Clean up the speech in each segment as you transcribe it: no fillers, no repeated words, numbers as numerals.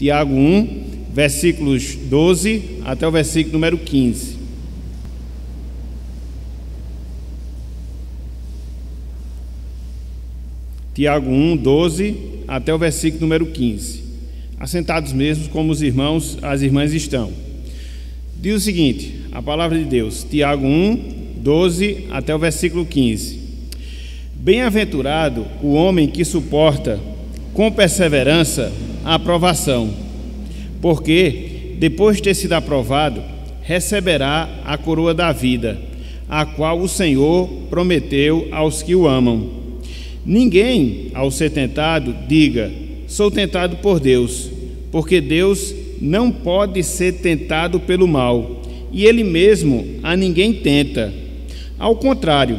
Tiago 1, versículos 12 até o versículo número 15. Tiago 1, 12 até o versículo número 15. Assentados mesmos como os irmãos, as irmãs estão. Diz o seguinte, a palavra de Deus, Tiago 1, 12 até o versículo 15. Bem-aventurado o homem que suporta com perseverança a aprovação, porque, depois de ter sido aprovado, receberá a coroa da vida, a qual o Senhor prometeu aos que o amam. Ninguém, ao ser tentado, diga, sou tentado por Deus, porque Deus não pode ser tentado pelo mal, e Ele mesmo a ninguém tenta. Ao contrário,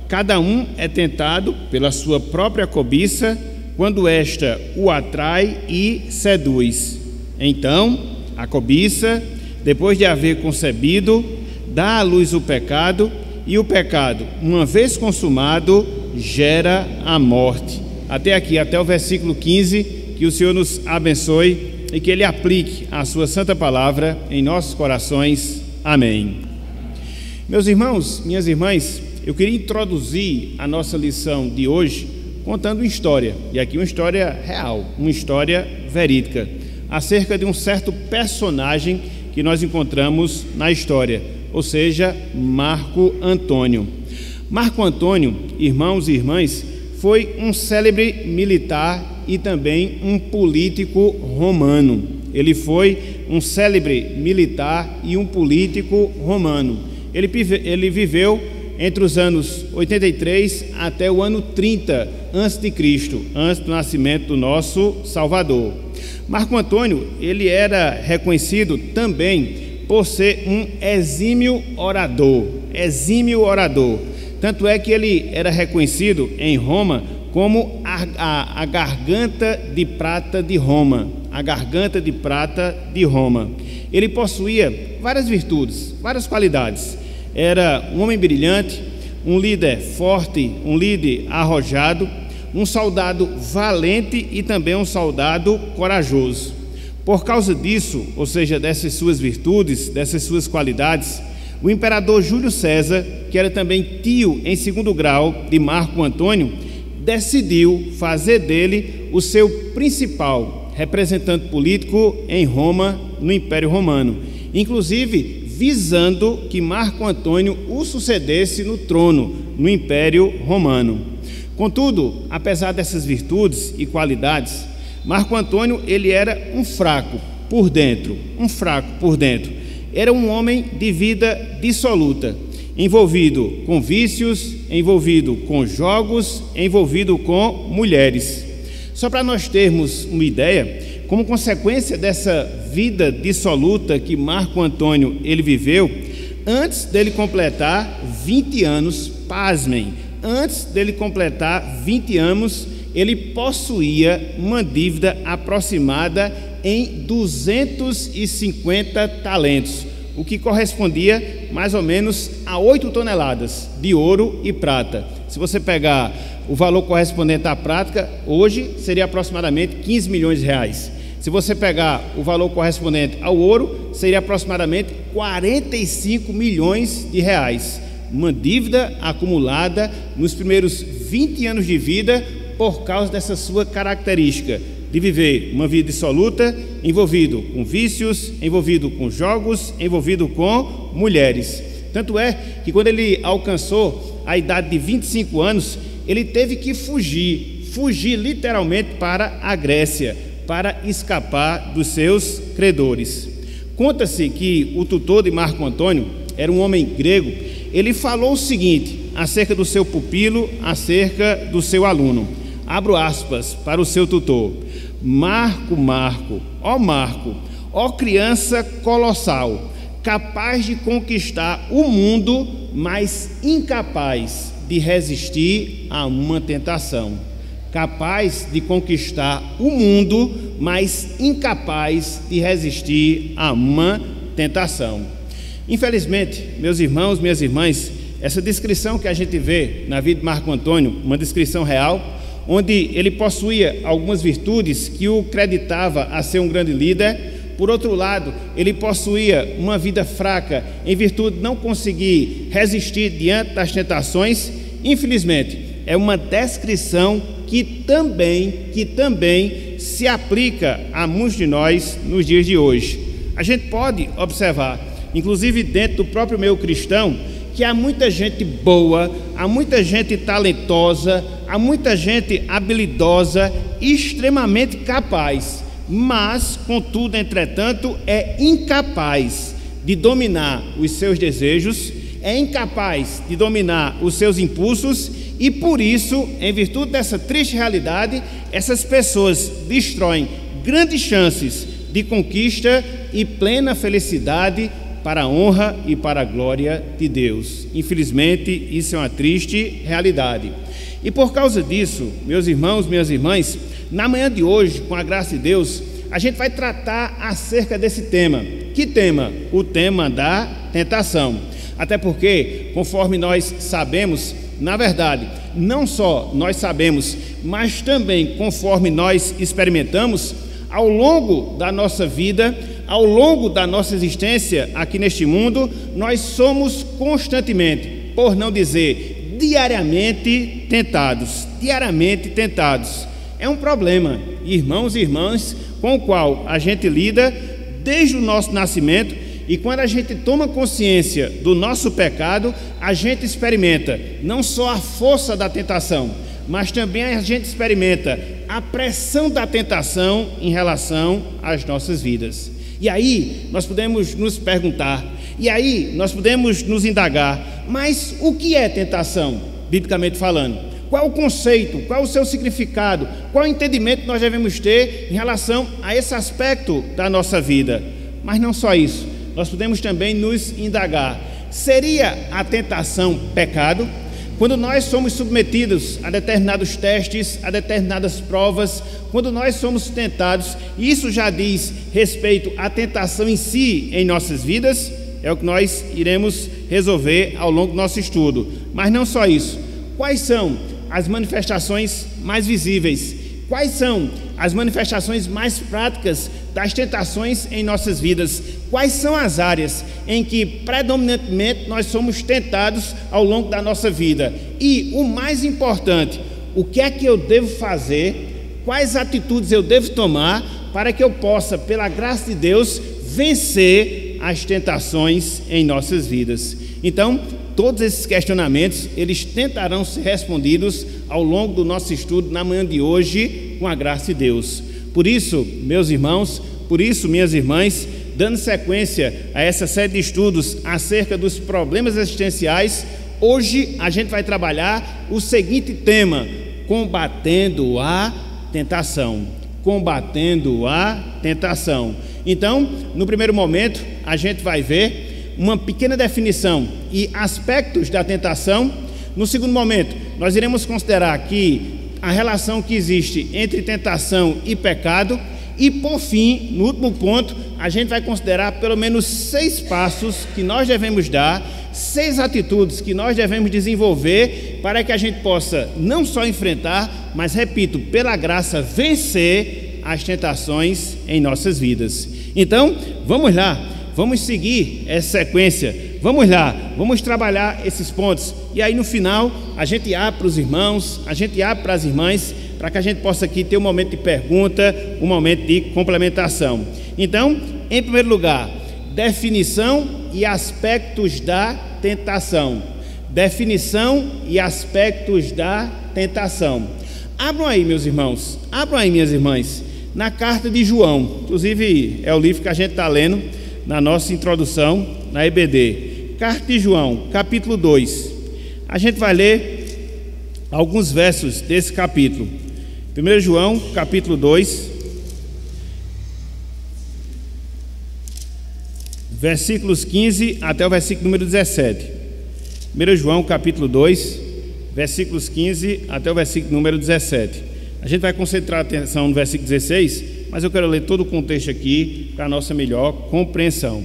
cada um é tentado pela sua própria cobiça, quando esta o atrai e seduz. Então, a cobiça, depois de haver concebido, dá à luz o pecado, e o pecado, uma vez consumado, gera a morte. Até aqui, até o versículo 15, que o Senhor nos abençoe e que Ele aplique a sua santa palavra em nossos corações. Amém. Meus irmãos, minhas irmãs, eu queria introduzir a nossa lição de hoje contando uma história, e aqui uma história real, uma história verídica, acerca de um certo personagem que nós encontramos na história, ou seja, Marco Antônio. Marco Antônio, irmãos e irmãs, foi um célebre militar e também um político romano. Ele foi um célebre militar e um político romano. Ele viveu entre os anos 83 até o ano 30 a.C., antes do nascimento do nosso Salvador. Marco Antônio, ele era reconhecido também por ser um exímio orador. Tanto é que ele era reconhecido em Roma como a garganta de prata de Roma. A garganta de prata de Roma. Ele possuía várias virtudes, várias qualidades. Era um homem brilhante, um líder forte, um líder arrojado, um soldado valente e também um soldado corajoso. Por causa disso, ou seja, dessas suas virtudes, dessas suas qualidades, o imperador Júlio César, que era também tio em segundo grau de Marco Antônio, decidiu fazer dele o seu principal representante político em Roma, no Império Romano, inclusive visando que Marco Antônio o sucedesse no trono, no Império Romano. Contudo, apesar dessas virtudes e qualidades, Marco Antônio ele era um fraco por dentro. Era um homem de vida dissoluta, envolvido com vícios, envolvido com jogos, envolvido com mulheres. Só para nós termos uma ideia, como consequência dessa vida dissoluta que Marco Antônio ele viveu, antes dele completar 20 anos, pasmem, antes dele completar 20 anos, ele possuía uma dívida aproximada em 250 talentos, o que correspondia mais ou menos a 8 toneladas de ouro e prata. Se você pegar o valor correspondente à prata, hoje seria aproximadamente 15 milhões de reais. Se você pegar o valor correspondente ao ouro, seria aproximadamente 45 milhões de reais. Uma dívida acumulada nos primeiros 20 anos de vida por causa dessa sua característica de viver uma vida dissoluta, envolvido com vícios, envolvido com jogos, envolvido com mulheres. Tanto é que quando ele alcançou a idade de 25 anos, ele teve que fugir literalmente para a Grécia, para escapar dos seus credores. Conta-se que o tutor de Marco Antônio era um homem grego. Ele falou o seguinte acerca do seu pupilo, acerca do seu aluno. Abro aspas para o seu tutor: Marco, ó criança colossal, capaz de conquistar o mundo, mas incapaz de resistir a uma tentação. Capaz de conquistar o mundo, mas incapaz de resistir a uma tentação. Infelizmente, meus irmãos, minhas irmãs, essa descrição que a gente vê na vida de Marco Antônio, uma descrição real, onde ele possuía algumas virtudes que o creditava a ser um grande líder. Por outro lado, ele possuía uma vida fraca em virtude de não conseguir resistir diante das tentações. Infelizmente, é uma descrição que também se aplica a muitos de nós nos dias de hoje. A gente pode observar, inclusive dentro do próprio meio cristão, que há muita gente boa, há muita gente talentosa, há muita gente habilidosa e extremamente capaz, mas, contudo, entretanto, é incapaz de dominar os seus desejos, é incapaz de dominar os seus impulsos e, por isso, em virtude dessa triste realidade, essas pessoas destroem grandes chances de conquista e plena felicidade para a honra e para a glória de Deus. Infelizmente, isso é uma triste realidade. E por causa disso, meus irmãos, minhas irmãs, na manhã de hoje, com a graça de Deus, a gente vai tratar acerca desse tema. Que tema? O tema da tentação. Até porque, conforme nós sabemos, na verdade, não só nós sabemos, mas também conforme nós experimentamos, ao longo da nossa vida, ao longo da nossa existência aqui neste mundo, nós somos constantemente, por não dizer diariamente tentados. Diariamente tentados. É um problema, irmãos e irmãs, com o qual a gente lida desde o nosso nascimento, e quando a gente toma consciência do nosso pecado, a gente experimenta não só a força da tentação, mas também a gente experimenta a pressão da tentação em relação às nossas vidas. E aí nós podemos nos perguntar, e aí nós podemos nos indagar, mas o que é tentação, biblicamente falando? Qual o conceito, qual o seu significado, qual o entendimento que nós devemos ter em relação a esse aspecto da nossa vida? Mas não só isso, nós podemos também nos indagar, seria a tentação pecado? Quando nós somos submetidos a determinados testes, a determinadas provas, quando nós somos tentados, isso já diz respeito à tentação em si em nossas vidas, é o que nós iremos resolver ao longo do nosso estudo. Mas não só isso, quais são as manifestações mais visíveis? Quais são as manifestações mais práticas das tentações em nossas vidas? Quais são as áreas em que predominantemente nós somos tentados ao longo da nossa vida? E o mais importante, o que é que eu devo fazer? Quais atitudes eu devo tomar para que eu possa, pela graça de Deus, vencer as tentações em nossas vidas? Então, todos esses questionamentos, eles tentarão ser respondidos ao longo do nosso estudo na manhã de hoje, com a graça de Deus. Por isso, meus irmãos, por isso, minhas irmãs, dando sequência a essa série de estudos acerca dos problemas existenciais, hoje a gente vai trabalhar o seguinte tema: combatendo a tentação. Combatendo a tentação. Então, no primeiro momento, a gente vai ver uma pequena definição e aspectos da tentação. No segundo momento, nós iremos considerar aqui a relação que existe entre tentação e pecado. E, por fim, no último ponto, a gente vai considerar pelo menos 6 passos que nós devemos dar, 6 atitudes que nós devemos desenvolver para que a gente possa não só enfrentar, mas, repito, pela graça, vencer as tentações em nossas vidas. Então, vamos lá, vamos seguir essa sequência, vamos lá, vamos trabalhar esses pontos. E aí, no final, a gente abre para os irmãos, a gente abre para as irmãs, para que a gente possa aqui ter um momento de pergunta, um momento de complementação. Então, em primeiro lugar, definição e aspectos da tentação. Definição e aspectos da tentação. Abram aí, meus irmãos, abram aí, minhas irmãs, na carta de João. Inclusive, é o livro que a gente está lendo na nossa introdução na EBD. Carta de João, capítulo 2. A gente vai ler alguns versos desse capítulo. 1 João, capítulo 2, versículos 15 até o versículo número 17. 1 João, capítulo 2, versículos 15 até o versículo número 17. A gente vai concentrar a atenção no versículo 16, mas eu quero ler todo o contexto aqui para a nossa melhor compreensão.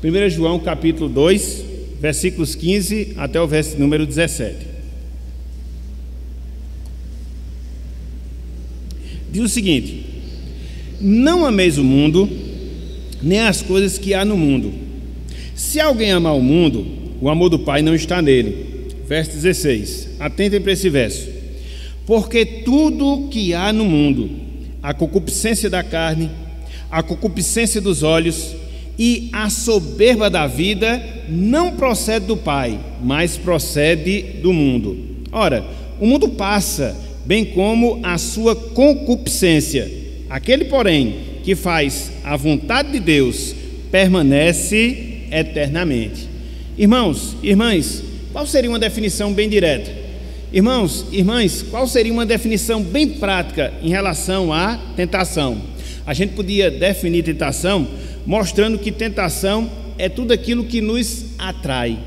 1 João, capítulo 2, versículos 15 até o versículo número 17. Diz o seguinte: não ameis o mundo, nem as coisas que há no mundo. Se alguém amar o mundo, o amor do Pai não está nele. Verso 16, atentem para esse verso. Porque tudo que há no mundo, a concupiscência da carne, a concupiscência dos olhos e a soberba da vida, não procede do Pai, mas procede do mundo. Ora, o mundo passa, bem como a sua concupiscência. Aquele, porém, que faz a vontade de Deus, permanece eternamente. Irmãos, irmãs, qual seria uma definição bem direta? Irmãos, irmãs, qual seria uma definição bem prática em relação à tentação? A gente podia definir tentação mostrando que tentação é tudo aquilo que nos atrai.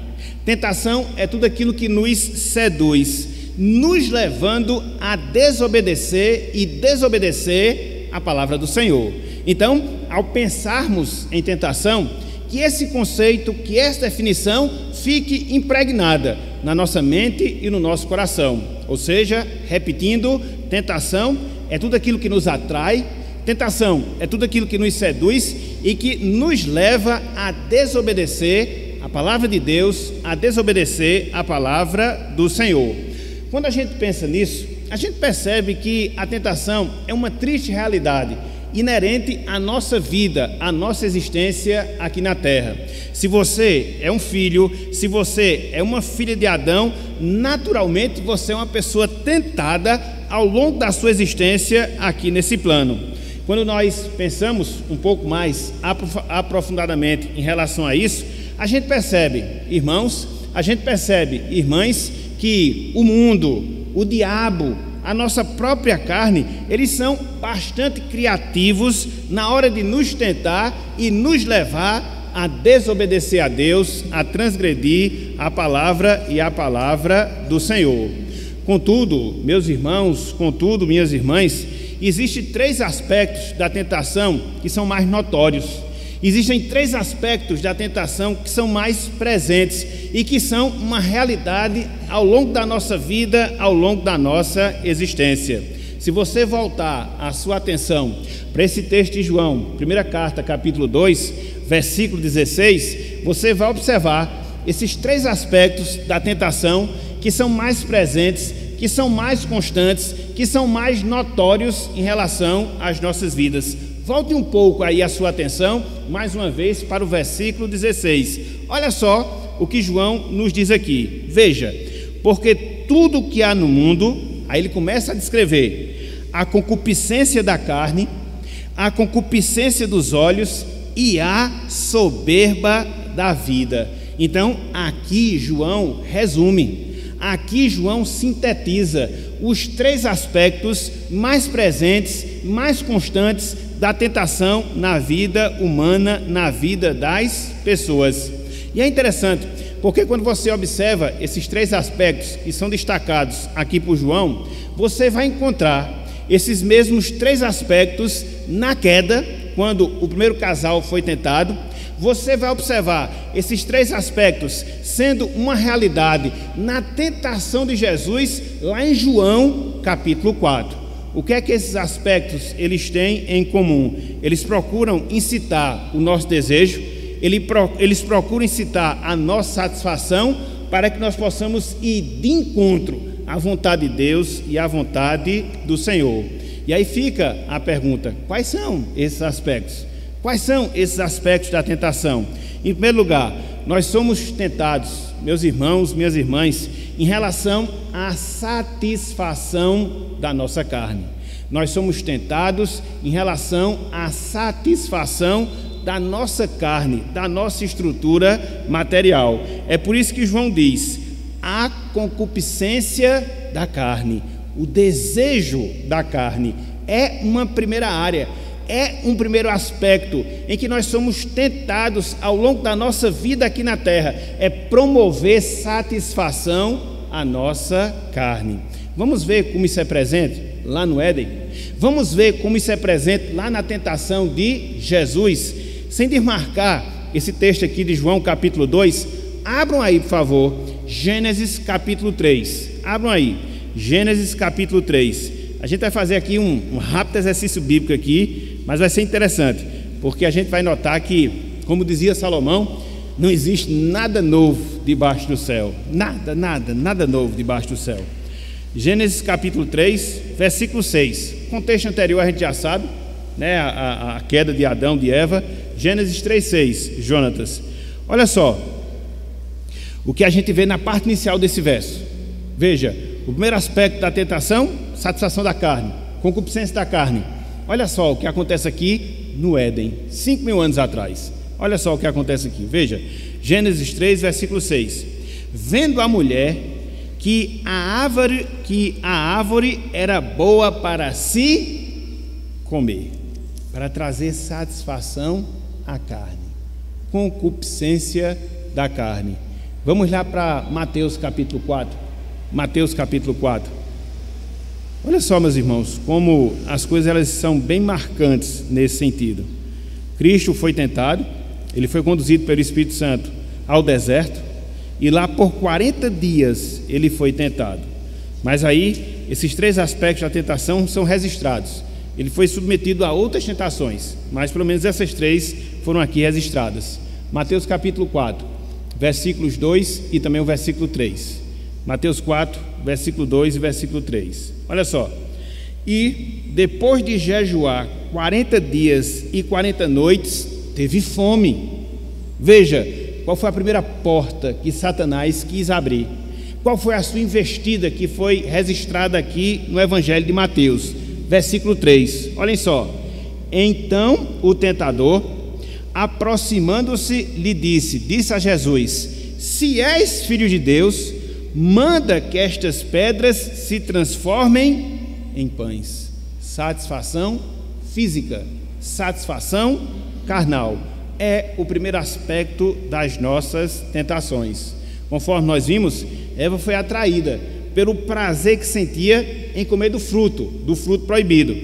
Tentação é tudo aquilo que nos seduz, nos levando a desobedecer e desobedecer a palavra do Senhor. Então, ao pensarmos em tentação, que esse conceito, que essa definição fique impregnada na nossa mente e no nosso coração. Ou seja, repetindo, tentação é tudo aquilo que nos atrai, tentação é tudo aquilo que nos seduz e que nos leva a desobedecer a palavra de Deus, a desobedecer a palavra do Senhor. Quando a gente pensa nisso, a gente percebe que a tentação é uma triste realidade inerente à nossa vida, à nossa existência aqui na terra. Se você é um filho, se você é uma filha de Adão, naturalmente você é uma pessoa tentada ao longo da sua existência aqui nesse plano. Quando nós pensamos um pouco mais aprofundadamente em relação a isso, a gente percebe, irmãos, a gente percebe, irmãs, que o mundo, o diabo, a nossa própria carne, eles são bastante criativos na hora de nos tentar e nos levar a desobedecer a Deus, a transgredir a palavra e a palavra do Senhor. Contudo, meus irmãos, contudo, minhas irmãs, existem três aspectos da tentação que são mais notórios. Existem três aspectos da tentação que são mais presentes e que são uma realidade ao longo da nossa vida, ao longo da nossa existência. Se você voltar a sua atenção para esse texto de João, primeira carta, capítulo 2, versículo 16, você vai observar esses três aspectos da tentação que são mais presentes, que são mais constantes, que são mais notórios em relação às nossas vidas. Volte um pouco aí a sua atenção, mais uma vez, para o versículo 16. Olha só o que João nos diz aqui. Veja, porque tudo que há no mundo, aí ele começa a descrever a concupiscência da carne, a concupiscência dos olhos e a soberba da vida. Então, aqui João resume, aqui João sintetiza os três aspectos mais presentes, mais constantes da tentação na vida humana, na vida das pessoas. E é interessante, porque quando você observa esses três aspectos que são destacados aqui por João, você vai encontrar esses mesmos três aspectos na queda, quando o primeiro casal foi tentado. Você vai observar esses três aspectos sendo uma realidade na tentação de Jesus lá em João capítulo 4. O que é que esses aspectos eles têm em comum? Eles procuram incitar o nosso desejo, eles procuram incitar a nossa satisfação para que nós possamos ir de encontro à vontade de Deus e à vontade do Senhor. E aí fica a pergunta: quais são esses aspectos? Quais são esses aspectos da tentação? Em primeiro lugar, nós somos tentados, meus irmãos, minhas irmãs, em relação à satisfação da nossa carne. Nós somos tentados em relação à satisfação da nossa carne, da nossa estrutura material. É por isso que João diz: a concupiscência da carne, o desejo da carne, é uma primeira área. É um primeiro aspecto em que nós somos tentados ao longo da nossa vida aqui na terra, é promover satisfação à nossa carne. Vamos ver como isso é presente lá no Éden? Vamos ver como isso é presente lá na tentação de Jesus? Sem desmarcar esse texto aqui de João capítulo 2, abram aí, por favor, Gênesis capítulo 3. Abram aí, Gênesis capítulo 3. a gente vai fazer aqui um rápido exercício bíblico aqui, mas vai ser interessante, porque a gente vai notar que, como dizia Salomão, não existe nada novo debaixo do céu. Nada novo debaixo do céu. Gênesis capítulo 3, versículo 6. O contexto anterior a gente já sabe, né? A queda de Adão, de Eva. Gênesis 3:6, Jonatas. Olha só o que a gente vê na parte inicial desse verso. Veja, o primeiro aspecto da tentação, satisfação da carne, concupiscência da carne. Olha só o que acontece aqui no Éden, 5.000 anos atrás. Olha só o que acontece aqui, veja, Gênesis 3, versículo 6. Vendo a mulher que a árvore era boa para se comer, para trazer satisfação à carne, concupiscência da carne. Vamos lá para Mateus capítulo 4. Mateus capítulo 4. Olha só, meus irmãos, como as coisas elas são bem marcantes nesse sentido. Cristo foi tentado, ele foi conduzido pelo Espírito Santo ao deserto, e lá por 40 dias ele foi tentado. Mas aí, esses 3 aspectos da tentação são registrados. Ele foi submetido a outras tentações, mas pelo menos essas 3 foram aqui registradas. Mateus capítulo 4, versículos 2 e também o versículo 3. Mateus 4, versículo 2 e versículo 3. Olha só. E depois de jejuar 40 dias e 40 noites, teve fome. Veja, qual foi a primeira porta que Satanás quis abrir? Qual foi a sua investida que foi registrada aqui no Evangelho de Mateus? Versículo 3, olhem só. Então o tentador, aproximando-se, lhe disse a Jesus: se és filho de Deus, manda que estas pedras se transformem em pães. Satisfação física, satisfação carnal, é o primeiro aspecto das nossas tentações. Conforme nós vimos, Eva foi atraída pelo prazer que sentia em comer do fruto proibido.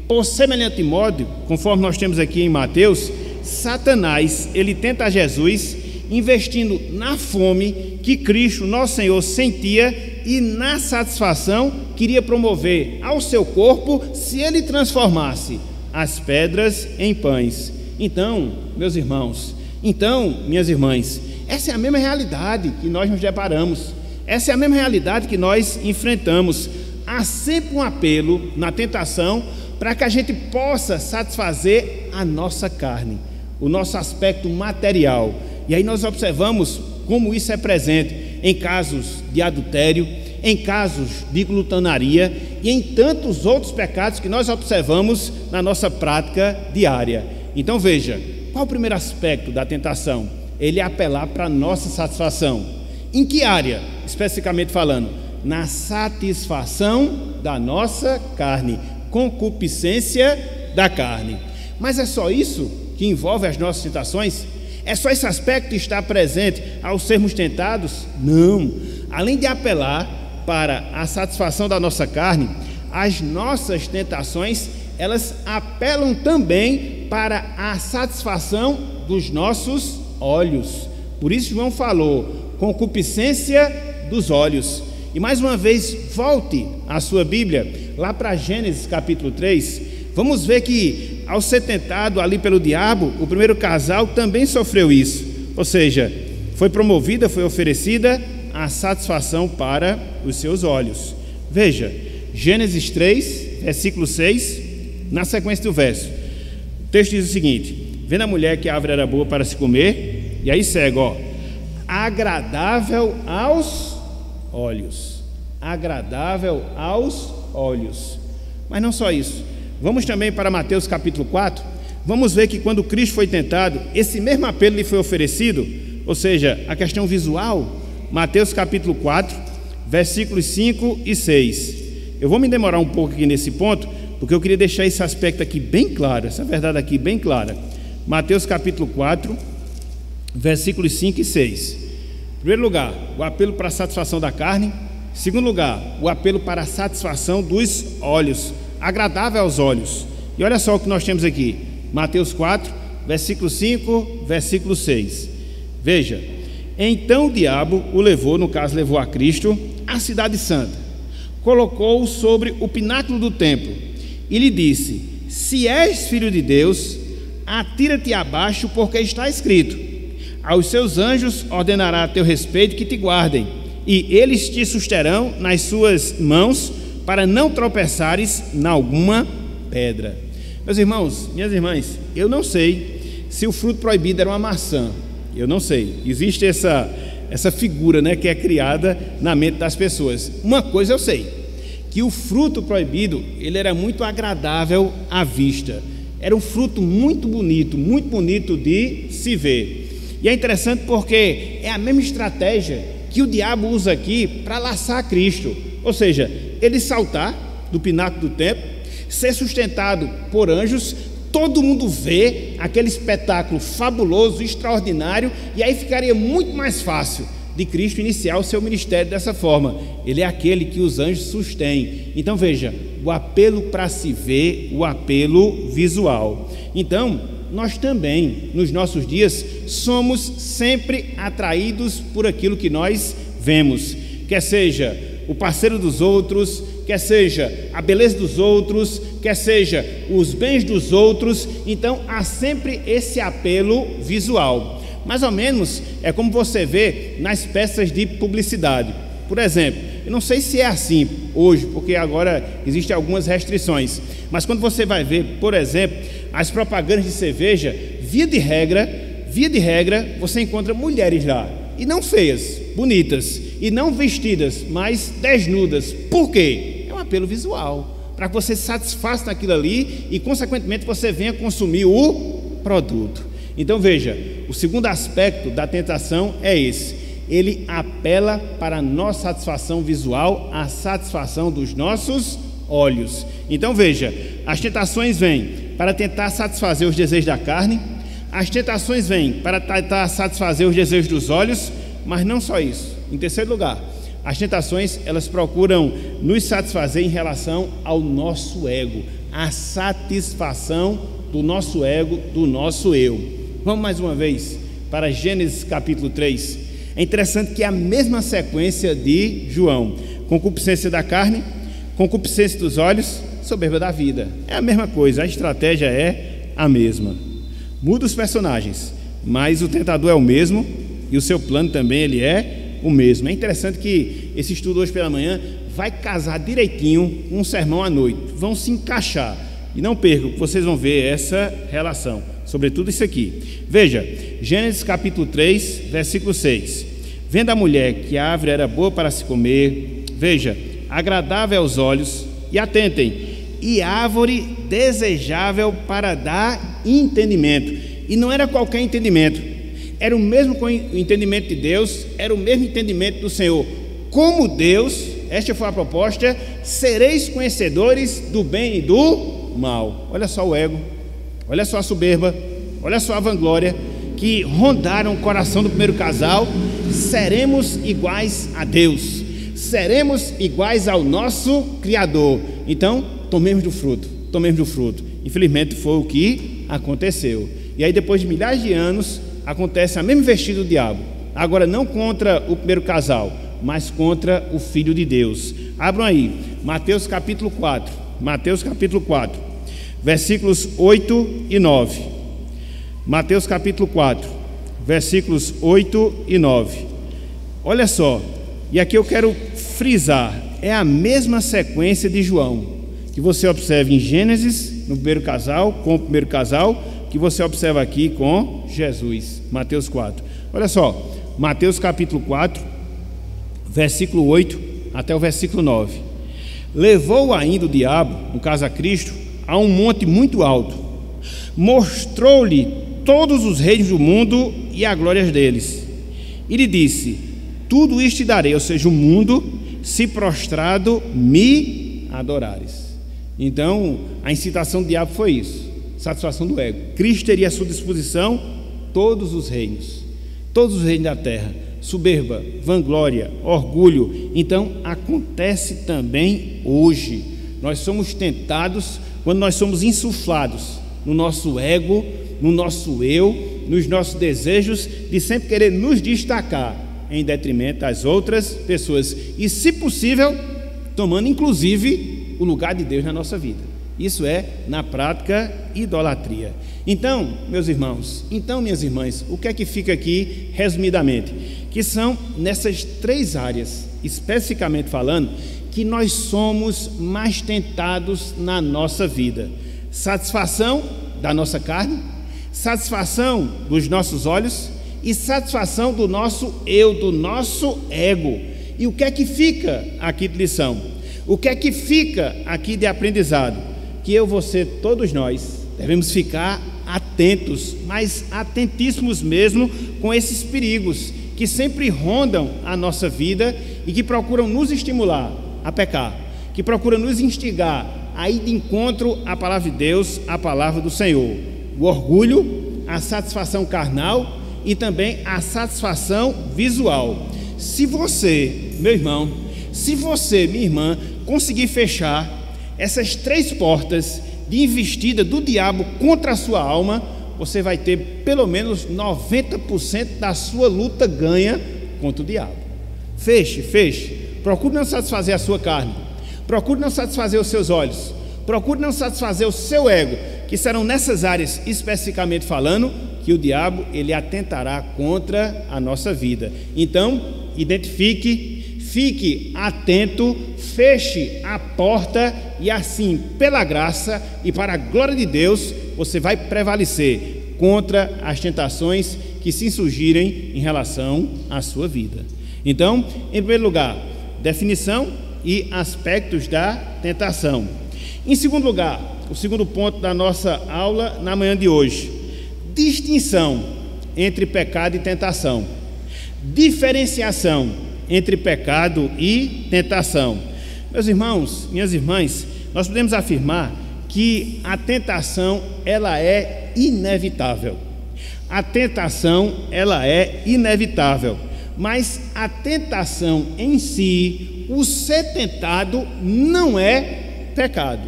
Por semelhante modo, conforme nós temos aqui em Mateus, Satanás, ele tenta Jesus investindo na fome que Cristo, nosso Senhor, sentia e na satisfação queria promover ao seu corpo se ele transformasse as pedras em pães. Então, meus irmãos, minhas irmãs, essa é a mesma realidade que nós nos deparamos, essa é a mesma realidade que nós enfrentamos. Há sempre um apelo na tentação para que a gente possa satisfazer a nossa carne, o nosso aspecto material. E aí nós observamos como isso é presente em casos de adultério, em casos de glutonaria e em tantos outros pecados que nós observamos na nossa prática diária. Então veja, qual o primeiro aspecto da tentação? Ele é apelar para a nossa satisfação. Em que área, especificamente falando? Na satisfação da nossa carne, concupiscência da carne. Mas é só isso que envolve as nossas tentações? É só esse aspecto que está presente ao sermos tentados? Não. Além de apelar para a satisfação da nossa carne, as nossas tentações, elas apelam também para a satisfação dos nossos olhos. Por isso João falou, concupiscência dos olhos. E mais uma vez, volte a sua Bíblia, lá para Gênesis capítulo 3, vamos ver que ao ser tentado ali pelo diabo, o primeiro casal também sofreu isso, ou seja, foi promovida, foi oferecida a satisfação para os seus olhos. Veja, Gênesis 3, versículo 6, na sequência do verso, o texto diz o seguinte: vendo a mulher que a árvore era boa para se comer, e aí segue, agradável aos olhos, agradável aos olhos. Mas não só isso, vamos também para Mateus capítulo 4, vamos ver que quando Cristo foi tentado, esse mesmo apelo lhe foi oferecido, ou seja, a questão visual. Mateus capítulo 4, versículos 5 e 6. Eu vou me demorar um pouco aqui nesse ponto, porque eu queria deixar esse aspecto aqui bem claro, essa verdade aqui bem clara. Mateus capítulo 4, versículos 5 e 6. Em primeiro lugar, o apelo para a satisfação da carne. Em segundo lugar, o apelo para a satisfação dos olhos, agradável aos olhos. E olha só o que nós temos aqui, Mateus 4, versículo 5, versículo 6. Veja, então o diabo o levou, no caso levou a Cristo, à cidade santa, colocou-o sobre o pináculo do templo e lhe disse: se és filho de Deus, atira-te abaixo, porque está escrito: aos seus anjos ordenará a teu respeito que te guardem, e eles te susterão nas suas mãos, para não tropeçares em alguma pedra. Meus irmãos, minhas irmãs, eu não sei se o fruto proibido era uma maçã. Eu não sei. Existe essa figura, né, que é criada na mente das pessoas. Uma coisa eu sei, que o fruto proibido, ele era muito agradável à vista. Era um fruto muito bonito de se ver. E é interessante porque é a mesma estratégia que o diabo usa aqui para laçar Cristo. Ou seja, ele saltar do pináculo do templo, ser sustentado por anjos, todo mundo vê aquele espetáculo fabuloso, extraordinário, e aí ficaria muito mais fácil de Cristo iniciar o seu ministério dessa forma. Ele é aquele que os anjos sustêm. Então veja, o apelo para se ver, o apelo visual. Então, nós também, nos nossos dias, somos sempre atraídos por aquilo que nós vemos, quer seja o parceiro dos outros, quer seja a beleza dos outros, quer seja os bens dos outros. Então há sempre esse apelo visual. Mais ou menos é como você vê nas peças de publicidade. Por exemplo, eu não sei se é assim hoje, porque agora existem algumas restrições, mas quando você vai ver, por exemplo, as propagandas de cerveja, via de regra, você encontra mulheres lá, e não feias, bonitas, e não vestidas, mas desnudas. Por quê? É um apelo visual, para que você se satisfaça naquilo ali e, consequentemente, você venha consumir o produto. Então veja, o segundo aspecto da tentação é esse: ele apela para a nossa satisfação visual, a satisfação dos nossos olhos. Então veja, as tentações vêm para tentar satisfazer os desejos da carne, as tentações vêm para tentar satisfazer os desejos dos olhos, mas não só isso. Em terceiro lugar, as tentações, elas procuram nos satisfazer em relação ao nosso ego, a satisfação do nosso ego, do nosso eu. Vamos mais uma vez para Gênesis capítulo 3. É interessante que é a mesma sequência de João: concupiscência da carne, concupiscência dos olhos, soberba da vida. É a mesma coisa, a estratégia é a mesma. Muda os personagens, mas o tentador é o mesmo e o seu plano também ele é o mesmo. É interessante que esse estudo hoje pela manhã vai casar direitinho com um sermão à noite, vão se encaixar, e não percam, vocês vão ver essa relação, sobretudo isso aqui. Veja, Gênesis capítulo 3, versículo 6: vendo a mulher que a árvore era boa para se comer, veja, agradável aos olhos, e atentem, e árvore desejável para dar entendimento. E não era qualquer entendimento, era o mesmo entendimento de Deus, era o mesmo entendimento do Senhor. Como Deus, esta foi a proposta: sereis conhecedores do bem e do mal. Olha só o ego, olha só a soberba, olha só a vanglória que rondaram o coração do primeiro casal. Seremos iguais a Deus, seremos iguais ao nosso Criador. Então, tomemos do fruto. Infelizmente foi o que aconteceu. E aí, depois de milhares de anos, acontece a mesma investida do diabo, agora não contra o primeiro casal, mas contra o Filho de Deus. Abram aí, Mateus capítulo 4, versículos 8 e 9. Mateus capítulo 4, versículos 8 e 9. Olha só, e aqui eu quero frisar, é a mesma sequência de João, que você observa em Gênesis, no primeiro casal, com o primeiro casal, que você observa aqui com Jesus. Mateus 4, olha só, Mateus capítulo 4, versículo 8 até o versículo 9. Levou ainda o diabo, no caso a Cristo, a um monte muito alto, mostrou-lhe todos os reinos do mundo e a glória deles, e lhe disse: tudo isto te darei, ou seja, o mundo, se prostrado me adorares. Então a incitação do diabo foi isso, satisfação do ego. Cristo teria à sua disposição todos os reinos da terra, soberba, vanglória, orgulho. Então acontece também hoje. Nós somos tentados quando nós somos insuflados no nosso ego, no nosso eu, nos nossos desejos de sempre querer nos destacar em detrimento das outras pessoas, e se possível tomando inclusive o lugar de Deus na nossa vida. Isso é, na prática, idolatria. Então, meus irmãos, minhas irmãs, o que é que fica aqui, resumidamente? Que são nessas 3 áreas, especificamente falando, que nós somos mais tentados na nossa vida: satisfação da nossa carne, satisfação dos nossos olhos e satisfação do nosso eu, do nosso ego. E o que é que fica aqui de lição? O que é que fica aqui de aprendizado? Que eu, você, todos nós devemos ficar atentos, mas atentíssimos mesmo com esses perigos que sempre rondam a nossa vida e que procuram nos estimular a pecar, que procuram nos instigar a ir de encontro à palavra de Deus, à palavra do Senhor. O orgulho, a satisfação carnal e também a satisfação visual. Se você, meu irmão, se você, minha irmã, conseguir fechar essas 3 portas de investida do diabo contra a sua alma, você vai ter pelo menos 90% da sua luta ganha contra o diabo. Feche. Procure não satisfazer a sua carne, procure não satisfazer os seus olhos, procure não satisfazer o seu ego, que serão nessas áreas, especificamente falando, que o diabo ele atentará contra a nossa vida. Então, identifique, fique atento, feche a porta e assim, pela graça e para a glória de Deus, você vai prevalecer contra as tentações que se insurgirem em relação à sua vida. Então, em primeiro lugar, definição e aspectos da tentação. Em segundo lugar, o segundo ponto da nossa aula na manhã de hoje: distinção entre pecado e tentação. Diferenciação entre pecado e tentação. Meus irmãos, minhas irmãs, nós podemos afirmar que a tentação ela é inevitável. A tentação ela é inevitável, mas a tentação em si, o ser tentado, não é pecado.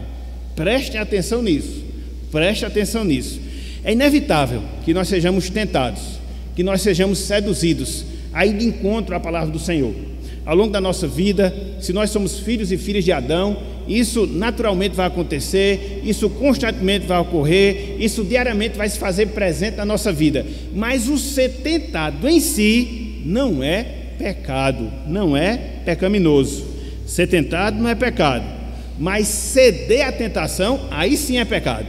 Preste atenção nisso. É inevitável que nós sejamos tentados, que nós sejamos seduzidos a ir de encontro à palavra do Senhor. Ao longo da nossa vida, se nós somos filhos e filhas de Adão, isso naturalmente vai acontecer, isso constantemente vai ocorrer, isso diariamente vai se fazer presente na nossa vida. Mas o ser tentado em si não é pecado, não é pecaminoso. Ser tentado não é pecado, mas ceder à tentação, aí sim é pecado.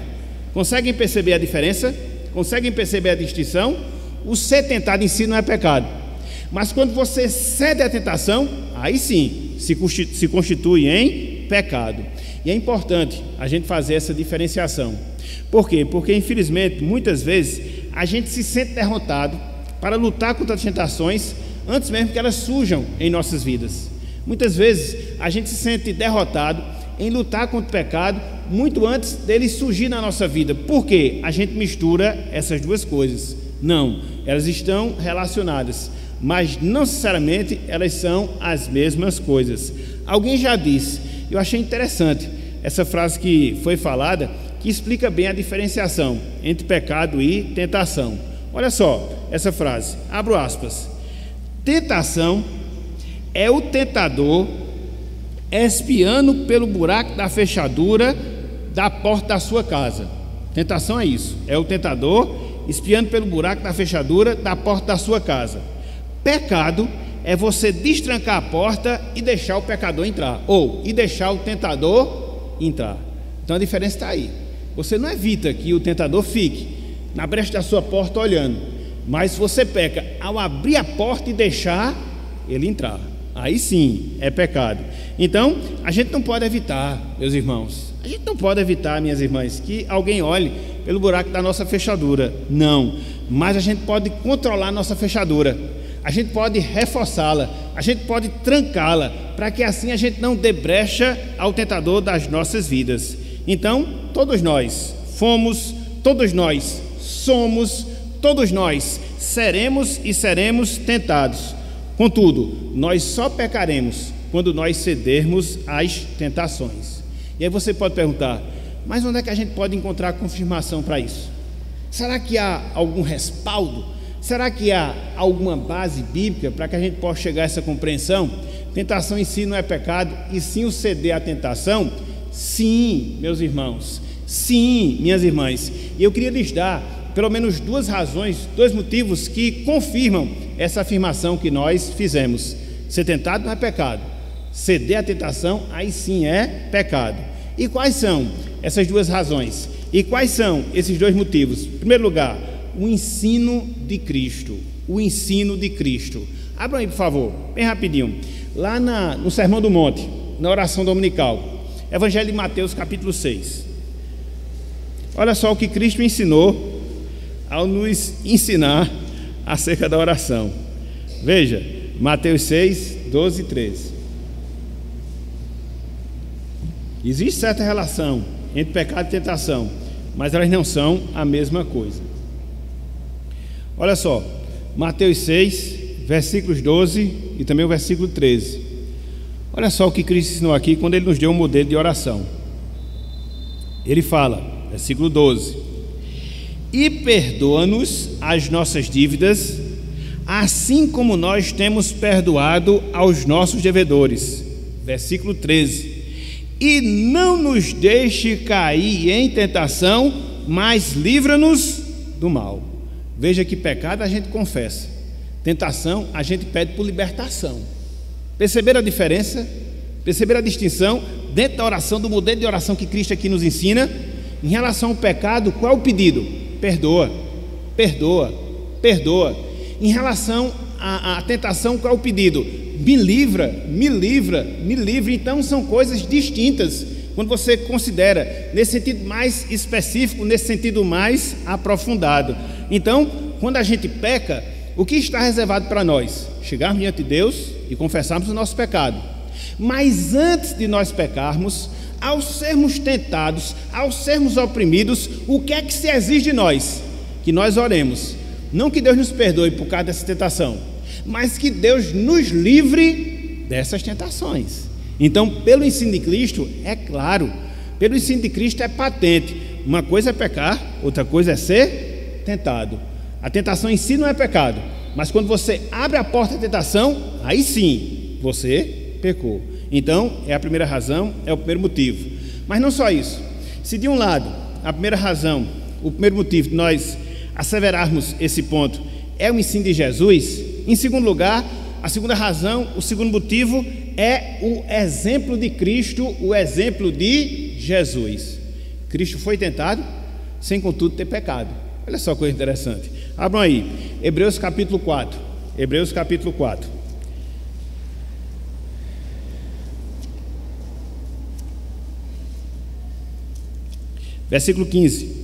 Conseguem perceber a diferença? Conseguem perceber a distinção? O ser tentado em si não é pecado, mas quando você cede à tentação, aí sim se constitui em pecado. E é importante a gente fazer essa diferenciação. Por quê? Porque infelizmente muitas vezes a gente se sente derrotado para lutar contra as tentações antes mesmo que elas surjam em nossas vidas. Muitas vezes a gente se sente derrotado em lutar contra o pecado muito antes dele surgir na nossa vida. Por quê? A gente mistura essas duas coisas. Não, elas estão relacionadas, mas não necessariamente elas são as mesmas coisas. Alguém já disse, eu achei interessante essa frase que foi falada, que explica bem a diferenciação entre pecado e tentação. Olha só essa frase, abro aspas: tentação é o tentador espiando pelo buraco da fechadura da porta da sua casa. Tentação é isso, é o tentador espiando pelo buraco da fechadura da porta da sua casa. Pecado é você destrancar a porta e deixar o pecador entrar, ou e deixar o tentador entrar. Então a diferença está aí. Você não evita que o tentador fique na brecha da sua porta olhando, mas você peca ao abrir a porta e deixar ele entrar. Aí sim é pecado. Então a gente não pode evitar, meus irmãos, a gente não pode evitar, minhas irmãs, que alguém olhe pelo buraco da nossa fechadura. Não, mas a gente pode controlar a nossa fechadura. A gente pode reforçá-la, a gente pode trancá-la, para que assim a gente não dê brecha ao tentador das nossas vidas. Então, todos nós fomos, todos nós somos, todos nós seremos e seremos tentados. Contudo, nós só pecaremos quando nós cedermos às tentações. E aí você pode perguntar, mas onde é que a gente pode encontrar confirmação para isso? Será que há algum respaldo? Será que há alguma base bíblica para que a gente possa chegar a essa compreensão? tentação em si não é pecado, e sim o ceder à tentação? Sim, meus irmãos, sim, minhas irmãs. E eu queria lhes dar pelo menos duas razões, dois motivos que confirmam essa afirmação que nós fizemos. Ser tentado não é pecado, ceder à tentação, aí sim é pecado. E quais são essas duas razões? E quais são esses dois motivos? Em primeiro lugar, o ensino de Cristo. O ensino de Cristo. Abram aí, por favor, bem rapidinho. Lá no Sermão do Monte, na oração dominical, Evangelho de Mateus, capítulo 6. Olha só o que Cristo ensinou ao nos ensinar acerca da oração. Veja, Mateus 6, 12 e 13. Existe certa relação entre pecado e tentação, mas elas não são a mesma coisa. Olha só, Mateus 6, versículos 12 e também o versículo 13. Olha só o que Cristo ensinou aqui quando Ele nos deu um modelo de oração. Ele fala, versículo 12: e perdoa-nos as nossas dívidas, assim como nós temos perdoado aos nossos devedores. Versículo 13: e não nos deixe cair em tentação, mas livra-nos do mal. Veja que pecado a gente confessa, tentação a gente pede por libertação. Perceberam a diferença? Perceberam a distinção dentro da oração, do modelo de oração que Cristo aqui nos ensina? Em relação ao pecado, qual é o pedido? Perdoa, perdoa, perdoa. Em relação à tentação, qual é o pedido? Me livra, me livra, me livra. Então são coisas distintas quando você considera nesse sentido mais específico, nesse sentido mais aprofundado. Então, quando a gente peca, o que está reservado para nós? Chegarmos diante de Deus e confessarmos o nosso pecado. Mas antes de nós pecarmos, ao sermos tentados, ao sermos oprimidos, o que é que se exige de nós? Que nós oremos. Não que Deus nos perdoe por causa dessa tentação, mas que Deus nos livre dessas tentações. Então, pelo ensino de Cristo, é claro, pelo ensino de Cristo é patente. Uma coisa é pecar, outra coisa é ser tentado. A tentação em si não é pecado, mas quando você abre a porta da tentação, aí sim, você pecou. Então, é a primeira razão, é o primeiro motivo. Mas não só isso. Se de um lado, a primeira razão, o primeiro motivo de nós asseverarmos esse ponto é o ensino de Jesus, em segundo lugar, a segunda razão, o segundo motivo é o exemplo de Cristo, o exemplo de Jesus. Cristo foi tentado, sem contudo ter pecado. Olha só que coisa interessante. Abram aí, Hebreus capítulo 4. Hebreus capítulo 4. Versículo 15.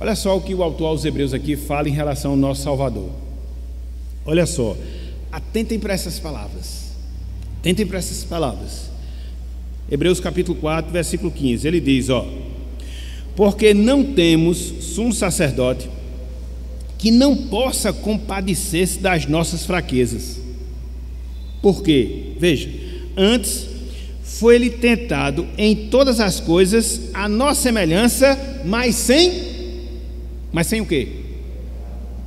Olha só o que o autor aos Hebreus aqui fala em relação ao nosso Salvador. Olha só, atentem para essas palavras. Atentem para essas palavras. Hebreus capítulo 4, versículo 15. Ele diz, porque não temos sumo sacerdote que não possa compadecer-se das nossas fraquezas. Por quê? Veja, antes foi ele tentado em todas as coisas à nossa semelhança, mas sem o quê?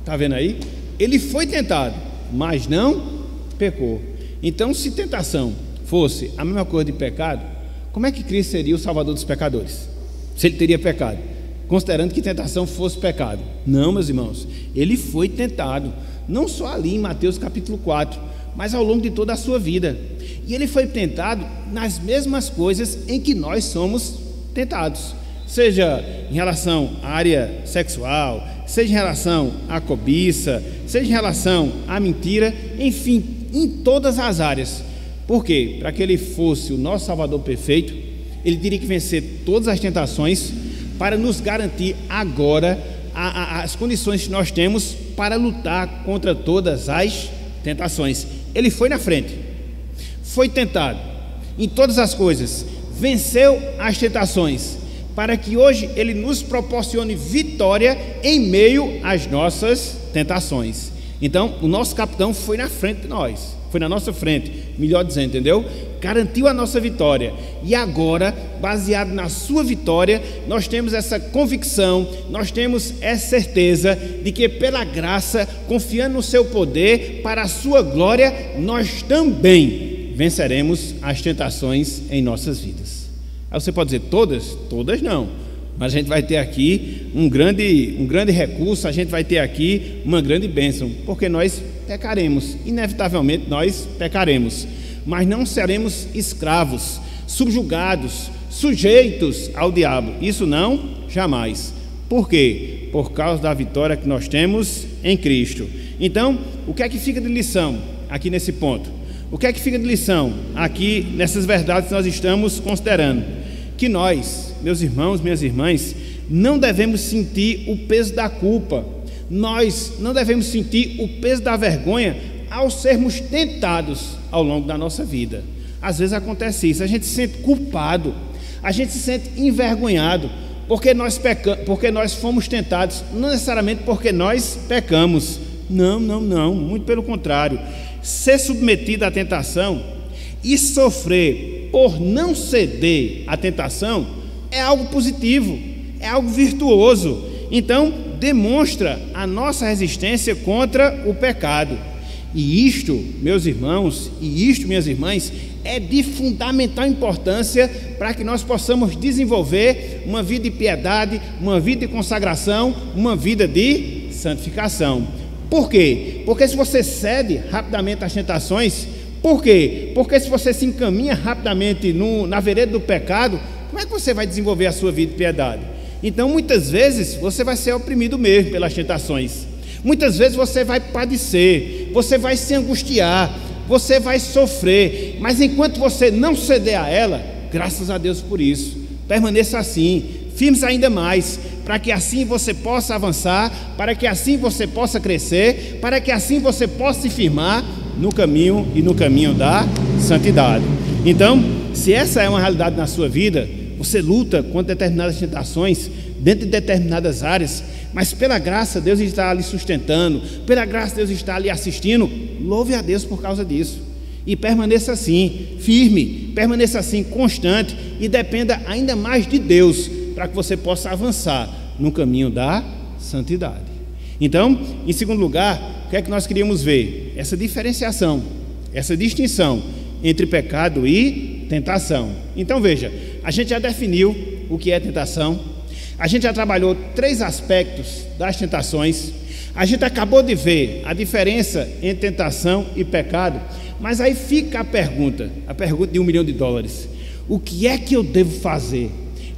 Está vendo aí? Ele foi tentado, mas não pecou. Então, se tentação fosse a mesma coisa de pecado, como é que Cristo seria o Salvador dos pecadores? Se ele teria pecado, considerando que tentação fosse pecado. Não, meus irmãos, ele foi tentado, não só ali em Mateus capítulo 4, mas ao longo de toda a sua vida. E ele foi tentado nas mesmas coisas em que nós somos tentados, seja em relação à área sexual, seja em relação à cobiça, seja em relação à mentira, enfim, em todas as áreas. Por quê? Para que ele fosse o nosso Salvador perfeito, ele teria que vencer todas as tentações para nos garantir agora as condições que nós temos para lutar contra todas as tentações. Ele foi na frente, foi tentado em todas as coisas, venceu as tentações, para que hoje ele nos proporcione vitória em meio às nossas tentações. Então, o nosso capitão foi na frente de nós, foi na nossa frente, melhor dizendo, entendeu? Garantiu a nossa vitória. E agora, baseado na sua vitória, nós temos essa convicção, nós temos essa certeza de que pela graça, confiando no seu poder, para a sua glória, nós também venceremos as tentações em nossas vidas. Aí você pode dizer, todas? Todas não. Mas a gente vai ter aqui um grande recurso, a gente vai ter aqui uma grande bênção, porque nós pecaremos, inevitavelmente nós pecaremos, mas não seremos escravos, subjugados, sujeitos ao diabo, isso não, jamais. Por quê? Por causa da vitória que nós temos em Cristo. Então, o que é que fica de lição aqui nesse ponto? O que é que fica de lição aqui nessas verdades que nós estamos considerando? Que nós, meus irmãos, minhas irmãs, não devemos sentir o peso da culpa, nós não devemos sentir o peso da vergonha ao sermos tentados ao longo da nossa vida. Às vezes acontece isso, a gente se sente culpado, a gente se sente envergonhado, porque nós fomos tentados, não necessariamente porque nós pecamos, não, muito pelo contrário. Ser submetido à tentação e sofrer por não ceder à tentação é algo positivo, é algo virtuoso. Então, demonstra a nossa resistência contra o pecado. E isto, meus irmãos, e isto, minhas irmãs, é de fundamental importância para que nós possamos desenvolver uma vida de piedade, uma vida de consagração, uma vida de santificação. Por quê? Porque se você cede rapidamente às tentações, por quê? Porque se você se encaminha rapidamente na vereda do pecado, como é que você vai desenvolver a sua vida de piedade? Então, muitas vezes, você vai ser oprimido mesmo pelas tentações. Muitas vezes você vai padecer, você vai se angustiar, você vai sofrer, mas enquanto você não ceder a ela, graças a Deus por isso, permaneça assim, firmes ainda mais, para que assim você possa avançar, para que assim você possa crescer, para que assim você possa se firmar no caminho e no caminho da santidade. Então, se essa é uma realidade na sua vida, você luta contra determinadas tentações, dentro de determinadas áreas, mas pela graça Deus está ali sustentando, pela graça Deus está ali assistindo, louve a Deus por causa disso, e permaneça assim, firme, permaneça assim, constante, e dependa ainda mais de Deus, para que você possa avançar no caminho da santidade. Então, em segundo lugar, o que é que nós queríamos ver? Essa diferenciação, essa distinção entre pecado e tentação. Então veja, a gente já definiu o que é tentação, a gente já trabalhou 3 aspectos das tentações, a gente acabou de ver a diferença entre tentação e pecado, mas aí fica a pergunta de $1 milhão. O que é que eu devo fazer?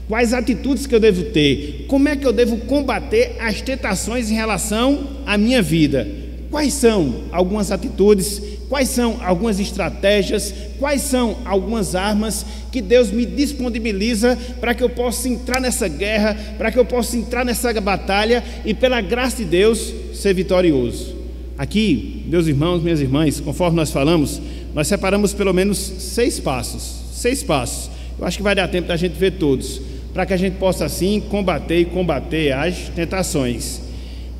Quais atitudes que eu devo ter? Como é que eu devo combater as tentações em relação à minha vida? Quais são algumas atitudes? Quais são algumas estratégias? Quais são algumas armas que Deus me disponibiliza para que eu possa entrar nessa guerra, para que eu possa entrar nessa batalha e, pela graça de Deus, ser vitorioso? Aqui, meus irmãos, minhas irmãs, conforme nós falamos, nós separamos pelo menos 6 passos. 6 passos. Eu acho que vai dar tempo da gente ver todos, para que a gente possa assim combater as tentações.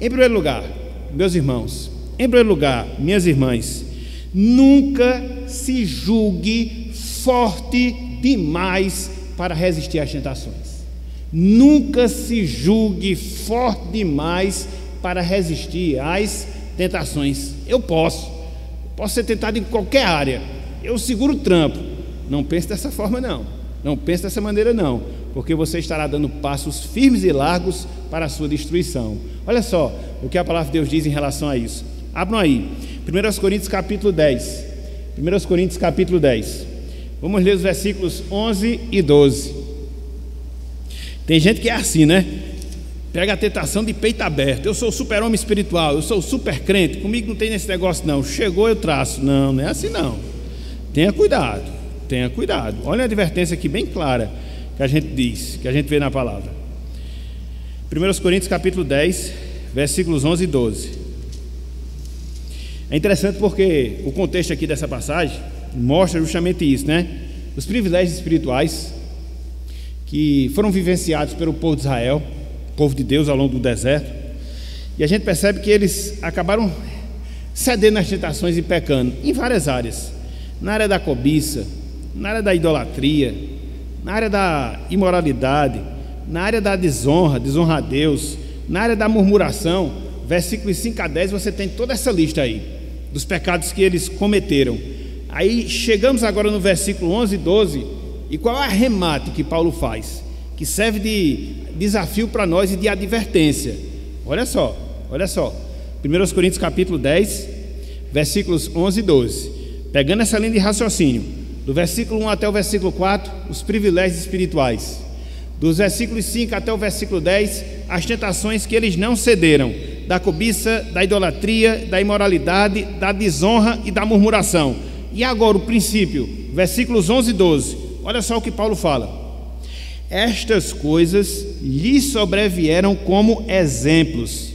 Em primeiro lugar, meus irmãos, em primeiro lugar, minhas irmãs, nunca se julgue forte demais para resistir às tentações. Nunca se julgue forte demais para resistir às tentações. Eu posso ser tentado em qualquer área, eu seguro o trampo. Não pense dessa forma não pense dessa maneira não, porque você estará dando passos firmes e largos para a sua destruição. Olha só o que a palavra de Deus diz em relação a isso. Abram aí, 1 Coríntios capítulo 10. 1 Coríntios capítulo 10. Vamos ler os versículos 11 e 12. Tem gente que é assim, né? Pega a tentação de peito aberto. Eu sou o super-homem espiritual, eu sou o super crente, comigo não tem esse negócio não. Chegou, eu traço. Não é assim não. Tenha cuidado, tenha cuidado. Olha a advertência aqui bem clara que a gente diz, que a gente vê na palavra. 1 Coríntios capítulo 10, versículos 11 e 12. É interessante porque o contexto aqui dessa passagem mostra justamente isso, né? Os privilégios espirituais que foram vivenciados pelo povo de Israel, povo de Deus, ao longo do deserto. E a gente percebe que eles acabaram cedendo nas tentações e pecando em várias áreas, na área da cobiça, na área da idolatria, na área da imoralidade, na área da desonra a Deus, na área da murmuração. Versículos 5 a 10 você tem toda essa lista aí dos pecados que eles cometeram. Aí chegamos agora no versículo 11 e 12, e qual é o arremate que Paulo faz, que serve de desafio para nós e de advertência? Olha só, 1 Coríntios capítulo 10, versículos 11 e 12, pegando essa linha de raciocínio, do versículo 1 até o versículo 4, os privilégios espirituais, dos versículos 5 até o versículo 10, as tentações que eles não cederam, da cobiça, da idolatria, da imoralidade, da desonra e da murmuração. E agora o princípio, versículos 11 e 12, olha só o que Paulo fala: estas coisas lhes sobrevieram como exemplos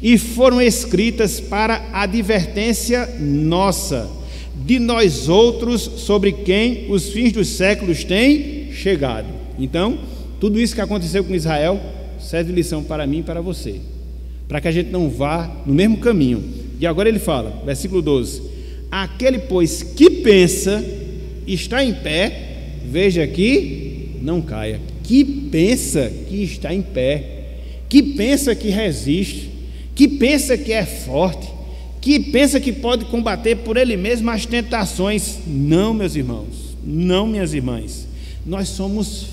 e foram escritas para advertência nossa, de nós outros, sobre quem os fins dos séculos têm chegado. Então, tudo isso que aconteceu com Israel serve de lição para mim e para você, para que a gente não vá no mesmo caminho. E agora ele fala, versículo 12: aquele, pois, que pensa está em pé, veja que não caia. Que pensa que está em pé, que pensa que resiste, que pensa que é forte, que pensa que pode combater por ele mesmo as tentações. Não, meus irmãos, não, minhas irmãs, nós somos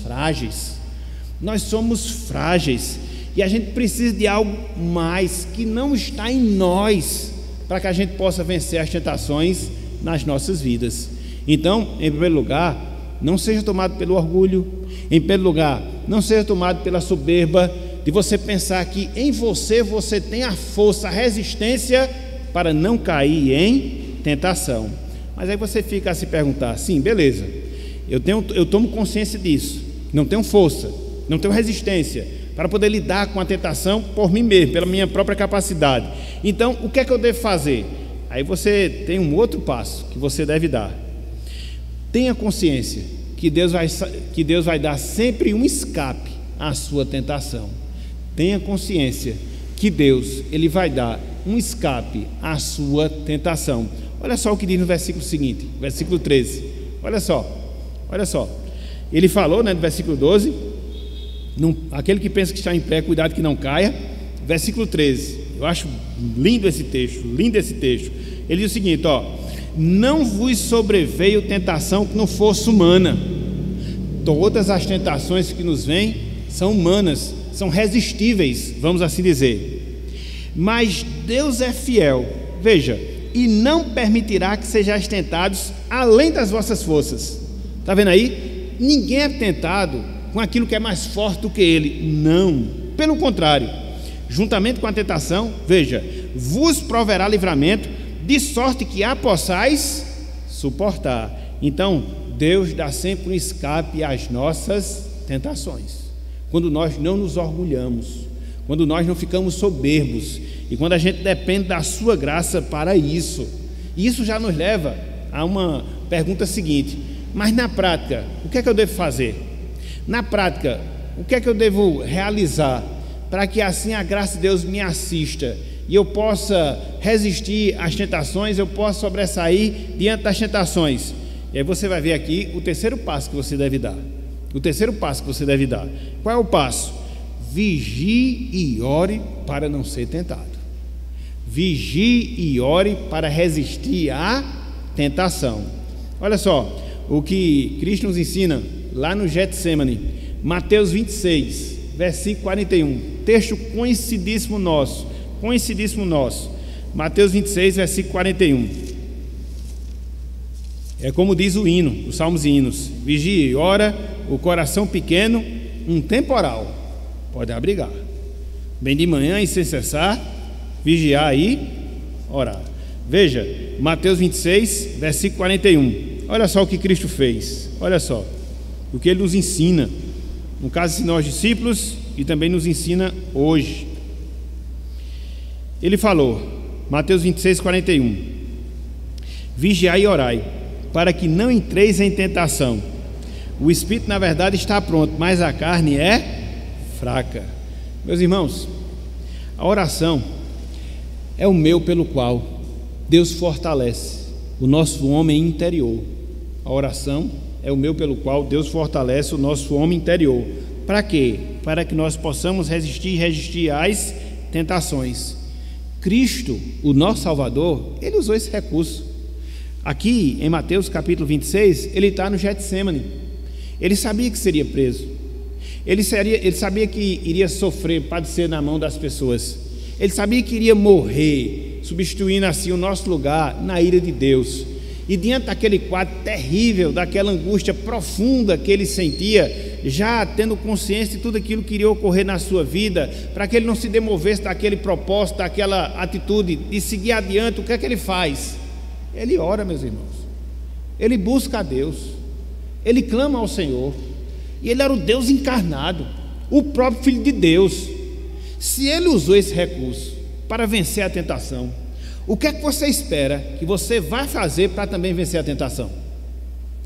frágeis, e a gente precisa de algo mais que não está em nós, para que a gente possa vencer as tentações nas nossas vidas. Então, em primeiro lugar, não seja tomado pelo orgulho. Em primeiro lugar, não seja tomado pela soberba de você pensar que em você tem a força, a resistência para não cair em tentação. Mas aí você fica a se perguntar: sim, beleza, eu tomo consciência disso, não tenho força, não tenho resistência para poder lidar com a tentação por mim mesmo, pela minha própria capacidade. Então, o que é que eu devo fazer? Aí você tem um outro passo que você deve dar. Tenha consciência que Deus vai dar sempre um escape à sua tentação. Tenha consciência que Deus, Ele vai dar um escape à sua tentação. Olha só o que diz no versículo seguinte, versículo 13. Olha só. Ele falou, no versículo 12, aquele que pensa que está em pé, cuidado que não caia. Versículo 13, eu acho lindo esse texto. Ele diz o seguinte, não vos sobreveio tentação que não fosse humana. Todas as tentações que nos vêm são humanas, são resistíveis, vamos assim dizer. Mas Deus é fiel, veja, e não permitirá que sejais tentados além das vossas forças. Está vendo aí? Ninguém é tentado com aquilo que é mais forte do que ele. Não, pelo contrário, juntamente com a tentação, veja, vos proverá livramento, de sorte que a possais suportar. Então, Deus dá sempre um escape às nossas tentações, quando nós não nos orgulhamos, quando nós não ficamos soberbos, e quando a gente depende da sua graça para isso. E isso já nos leva a uma pergunta seguinte: mas na prática, o que é que eu devo fazer? Na prática, o que é que eu devo realizar para que assim a graça de Deus me assista e eu possa resistir às tentações, eu possa sobressair diante das tentações? E aí você vai ver aqui o terceiro passo que você deve dar. Qual é o passo? Vigie e ore para não ser tentado. Vigie e ore para resistir à tentação. Olha só o que Cristo nos ensina lá no Getsemane, Mateus 26, versículo 41, texto conhecidíssimo nosso, Mateus 26, versículo 41. É como diz o hino, os salmos e hinos: vigie e ora, o coração pequeno, um temporal pode abrigar. Bem de manhã e sem cessar, vigiar e orar. Veja, Mateus 26, versículo 41. Olha só o que Cristo fez, olha só o que Ele nos ensina, no caso ensinou aos discípulos e também nos ensina hoje. Ele falou, Mateus 26, 41: vigiai e orai, para que não entreis em tentação. O espírito na verdade está pronto, mas a carne é fraca. Meus irmãos, a oração é o meio pelo qual Deus fortalece o nosso homem interior. A oração é o meio pelo qual Deus fortalece o nosso homem interior. Para quê? Para que nós possamos resistir às tentações. Cristo, o nosso Salvador, ele usou esse recurso. Aqui em Mateus capítulo 26, ele está no Getsêmani. Ele sabia que seria preso. Ele sabia que iria sofrer, padecer na mão das pessoas. Ele sabia que iria morrer, substituindo assim o nosso lugar na ira de Deus. E diante daquele quadro terrível, daquela angústia profunda que ele sentia, já tendo consciência de tudo aquilo que iria ocorrer na sua vida, para que ele não se demovesse daquele propósito, daquela atitude de seguir adiante, o que é que ele faz? Ele ora, meus irmãos. Ele busca a Deus. Ele clama ao Senhor. E ele era o Deus encarnado, o próprio Filho de Deus. Se ele usou esse recurso para vencer a tentação, o que é que você espera que você vai fazer para também vencer a tentação?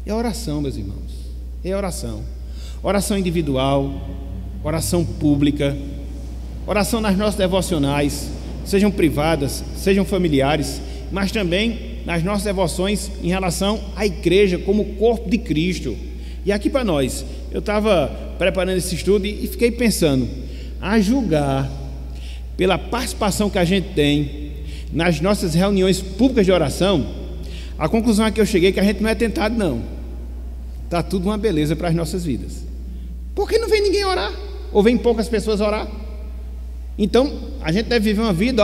É oração, meus irmãos. É oração. Oração individual, oração pública, oração nas nossas devocionais, sejam privadas, sejam familiares, mas também nas nossas devoções em relação à igreja como corpo de Cristo. E aqui para nós, eu estava preparando esse estudo e fiquei pensando, a julgar pela participação que a gente tem nas nossas reuniões públicas de oração, a conclusão a que eu cheguei é que a gente não é tentado, não. Está tudo uma beleza para as nossas vidas. Por que não vem ninguém orar? Ou vem poucas pessoas orar? Então, a gente deve viver uma vida,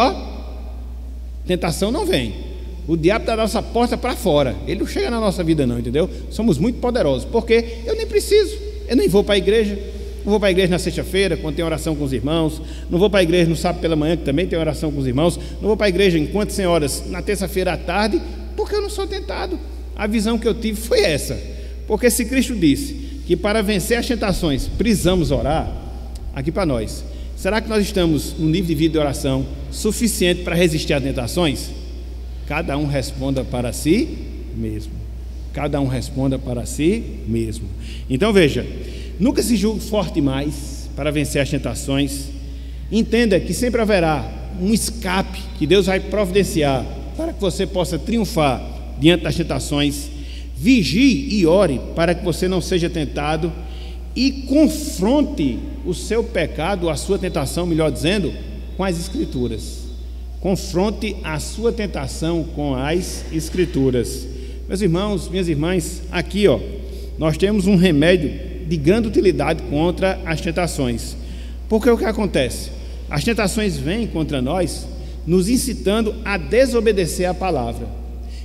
tentação não vem. O diabo está da nossa porta para fora. Ele não chega na nossa vida não, entendeu? Somos muito poderosos, porque eu nem preciso. Eu nem vou para a igreja. Não vou para a igreja na sexta-feira, quando tem oração com os irmãos. Não vou para a igreja no sábado pela manhã, que também tem oração com os irmãos. Não vou para a igreja enquanto sem horas na terça-feira à tarde, porque eu não sou tentado. A visão que eu tive foi essa. Porque se Cristo disse que para vencer as tentações precisamos orar, aqui para nós, será que nós estamos num nível de vida de oração suficiente para resistir às tentações? Cada um responda para si mesmo. Cada um responda para si mesmo. Então veja, nunca se julgue forte demais para vencer as tentações. Entenda que sempre haverá um escape que Deus vai providenciar para que você possa triunfar diante das tentações. Vigie e ore para que você não seja tentado e confronte o seu pecado, a sua tentação, melhor dizendo, com as Escrituras. Confronte a sua tentação com as Escrituras. Meus irmãos, minhas irmãs, aqui nós temos um remédio de grande utilidade contra as tentações. Porque o que acontece? As tentações vêm contra nós, nos incitando a desobedecer a palavra.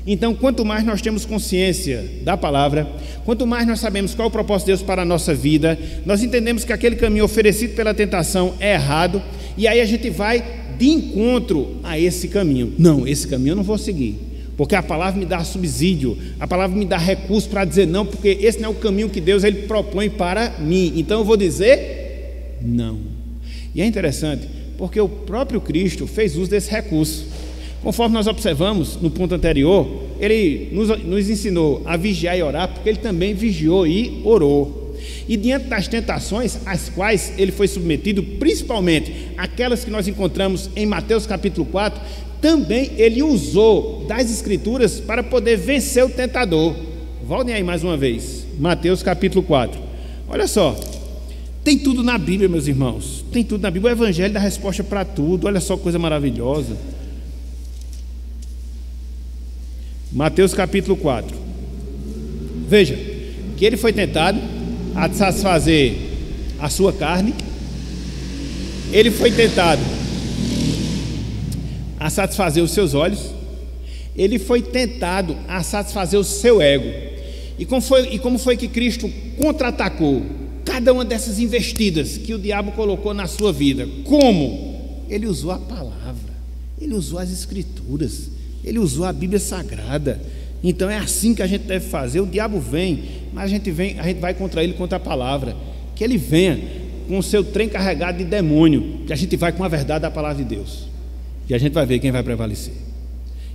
Então, quanto mais nós temos consciência da palavra, quanto mais nós sabemos qual é o propósito de Deus para a nossa vida, nós entendemos que aquele caminho oferecido pela tentação é errado, e aí a gente vai de encontro a esse caminho. Não, esse caminho eu não vou seguir, porque a palavra me dá subsídio, a palavra me dá recurso para dizer não, porque esse não é o caminho que Deus ele propõe para mim, então eu vou dizer não. E é interessante, porque o próprio Cristo fez uso desse recurso. Conforme nós observamos no ponto anterior, ele nos ensinou a vigiar e orar, porque ele também vigiou e orou. E diante das tentações às quais ele foi submetido, principalmente aquelas que nós encontramos em Mateus capítulo 4, também ele usou das Escrituras para poder vencer o tentador. Voltem aí mais uma vez, Mateus capítulo 4. Olha só, tem tudo na Bíblia, meus irmãos, tem tudo na Bíblia. O Evangelho dá resposta para tudo. Olha só que coisa maravilhosa. Mateus capítulo 4. Veja, que ele foi tentado a satisfazer a sua carne, ele foi tentado a satisfazer os seus olhos, ele foi tentado a satisfazer o seu ego. E como foi que Cristo contra-atacou cada uma dessas investidas que o diabo colocou na sua vida? Como? Ele usou a palavra, ele usou as Escrituras, ele usou a Bíblia Sagrada. Então é assim que a gente deve fazer. O diabo vem, mas a gente vai contra ele, contra a palavra. Que ele venha com o seu trem carregado de demônio, que a gente vai com a verdade da palavra de Deus, e a gente vai ver quem vai prevalecer.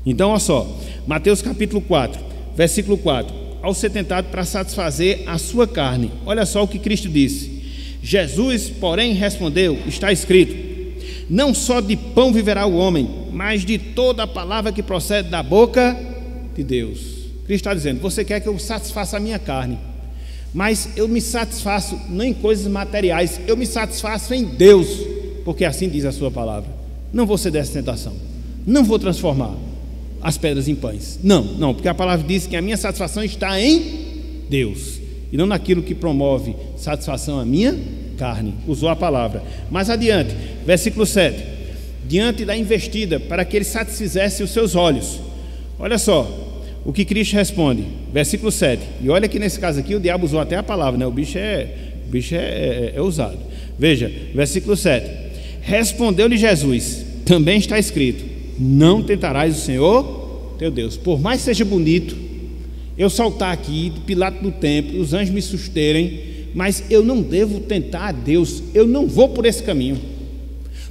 Então olha só, Mateus capítulo 4, versículo 4. Ao ser tentado para satisfazer a sua carne, olha só o que Cristo disse. Jesus, porém, respondeu: está escrito, Não só de pão viverá o homem, mas de toda a palavra que procede da boca de Deus. Cristo está dizendo: você quer que eu satisfaça a minha carne, mas eu me satisfaço não em coisas materiais, eu me satisfaço em Deus, porque assim diz a sua palavra. Não vou ceder essa tentação, não vou transformar as pedras em pães, não, porque a palavra diz que a minha satisfação está em Deus, e não naquilo que promove satisfação à minha carne. Usou a palavra. Mais adiante, versículo 7: diante da investida, para que ele satisfizesse os seus olhos. Olha só o que Cristo responde, versículo 7. E olha que nesse caso aqui o diabo usou até a palavra, né? O bicho é ousado. Veja, versículo 7: respondeu-lhe Jesus: também está escrito, não tentarás o Senhor teu Deus. Por mais seja bonito eu saltar aqui do pilar do templo, os anjos me susterem, mas eu não devo tentar a Deus, eu não vou por esse caminho.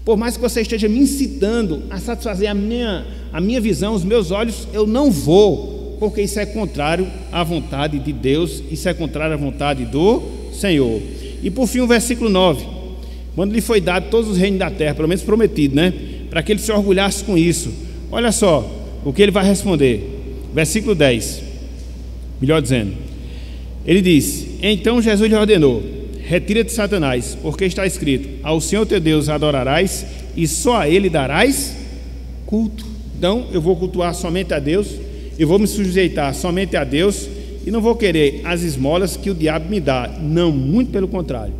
Por mais que você esteja me incitando a satisfazer a minha visão, os meus olhos, eu não vou, porque isso é contrário à vontade de Deus, isso é contrário à vontade do Senhor. E por fim o versículo 9: quando lhe foi dado todos os reinos da terra, pelo menos prometido, né? Para que ele se orgulhasse com isso. Olha só o que ele vai responder, versículo 10, melhor dizendo, ele diz: então Jesus lhe ordenou: retira-te, Satanás, porque está escrito, ao Senhor teu Deus adorarás e só a Ele darás culto. Então eu vou cultuar somente a Deus, eu vou me sujeitar somente a Deus, e não vou querer as esmolas que o diabo me dá, não, muito pelo contrário,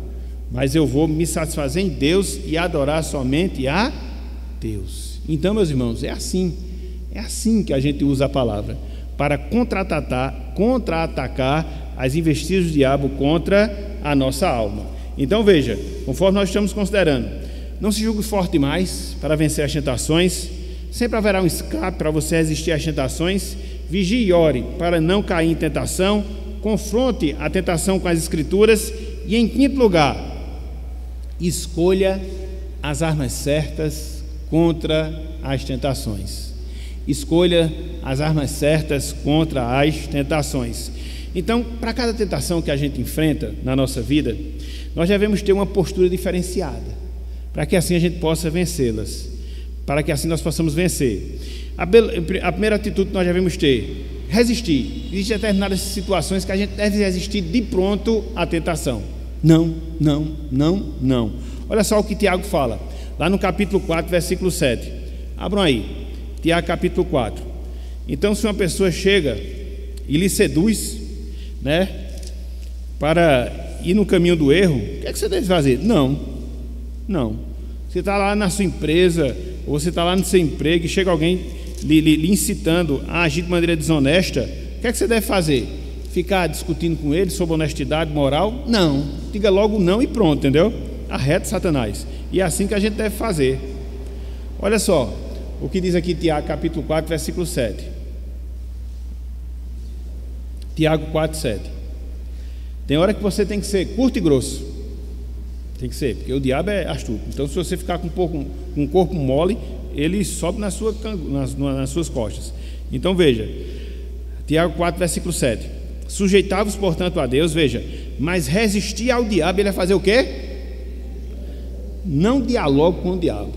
mas eu vou me satisfazer em Deus e adorar somente a Deus. Então, meus irmãos, é assim que a gente usa a palavra, para contra-atacar as investidas do diabo contra a nossa alma. Então veja, conforme nós estamos considerando, não se julgue forte demais para vencer as tentações, sempre haverá um escape para você resistir às tentações. Vigie e ore para não cair em tentação, confronte a tentação com as escrituras, e em quinto lugar, escolha as armas certas contra as tentações. Escolha as armas certas contra as tentações. Então, para cada tentação que a gente enfrenta na nossa vida, nós devemos ter uma postura diferenciada, para que assim a gente possa vencê-las, para que assim nós possamos vencer. A primeira atitude que nós devemos ter: resistir. Existem determinadas situações que a gente deve resistir de pronto à tentação. Não. Olha só o que Tiago fala, lá no capítulo 4, versículo 7. Abram aí, Tiago capítulo 4. Então, se uma pessoa chega e lhe seduz, né, para ir no caminho do erro, o que é que você deve fazer? Não. Você está lá na sua empresa, ou você está lá no seu emprego, e chega alguém lhe incitando a agir de maneira desonesta, o que é que você deve fazer? Ficar discutindo com ele sobre honestidade moral? Não. Diga logo não e pronto, entendeu? Arrete Satanás. E é assim que a gente deve fazer. Olha só o que diz aqui Tiago capítulo 4, versículo 7. Tiago 4, 7. Tem hora que você tem que ser curto e grosso. Tem que ser, porque o diabo é astuto. Então, se você ficar com um corpo mole, ele sobe nas suas costas. Então, veja, Tiago 4, versículo 7. Sujeitai-vos, portanto, a Deus, veja, mas resistir ao diabo, ele vai fazer o quê? Não dialogue com o diabo.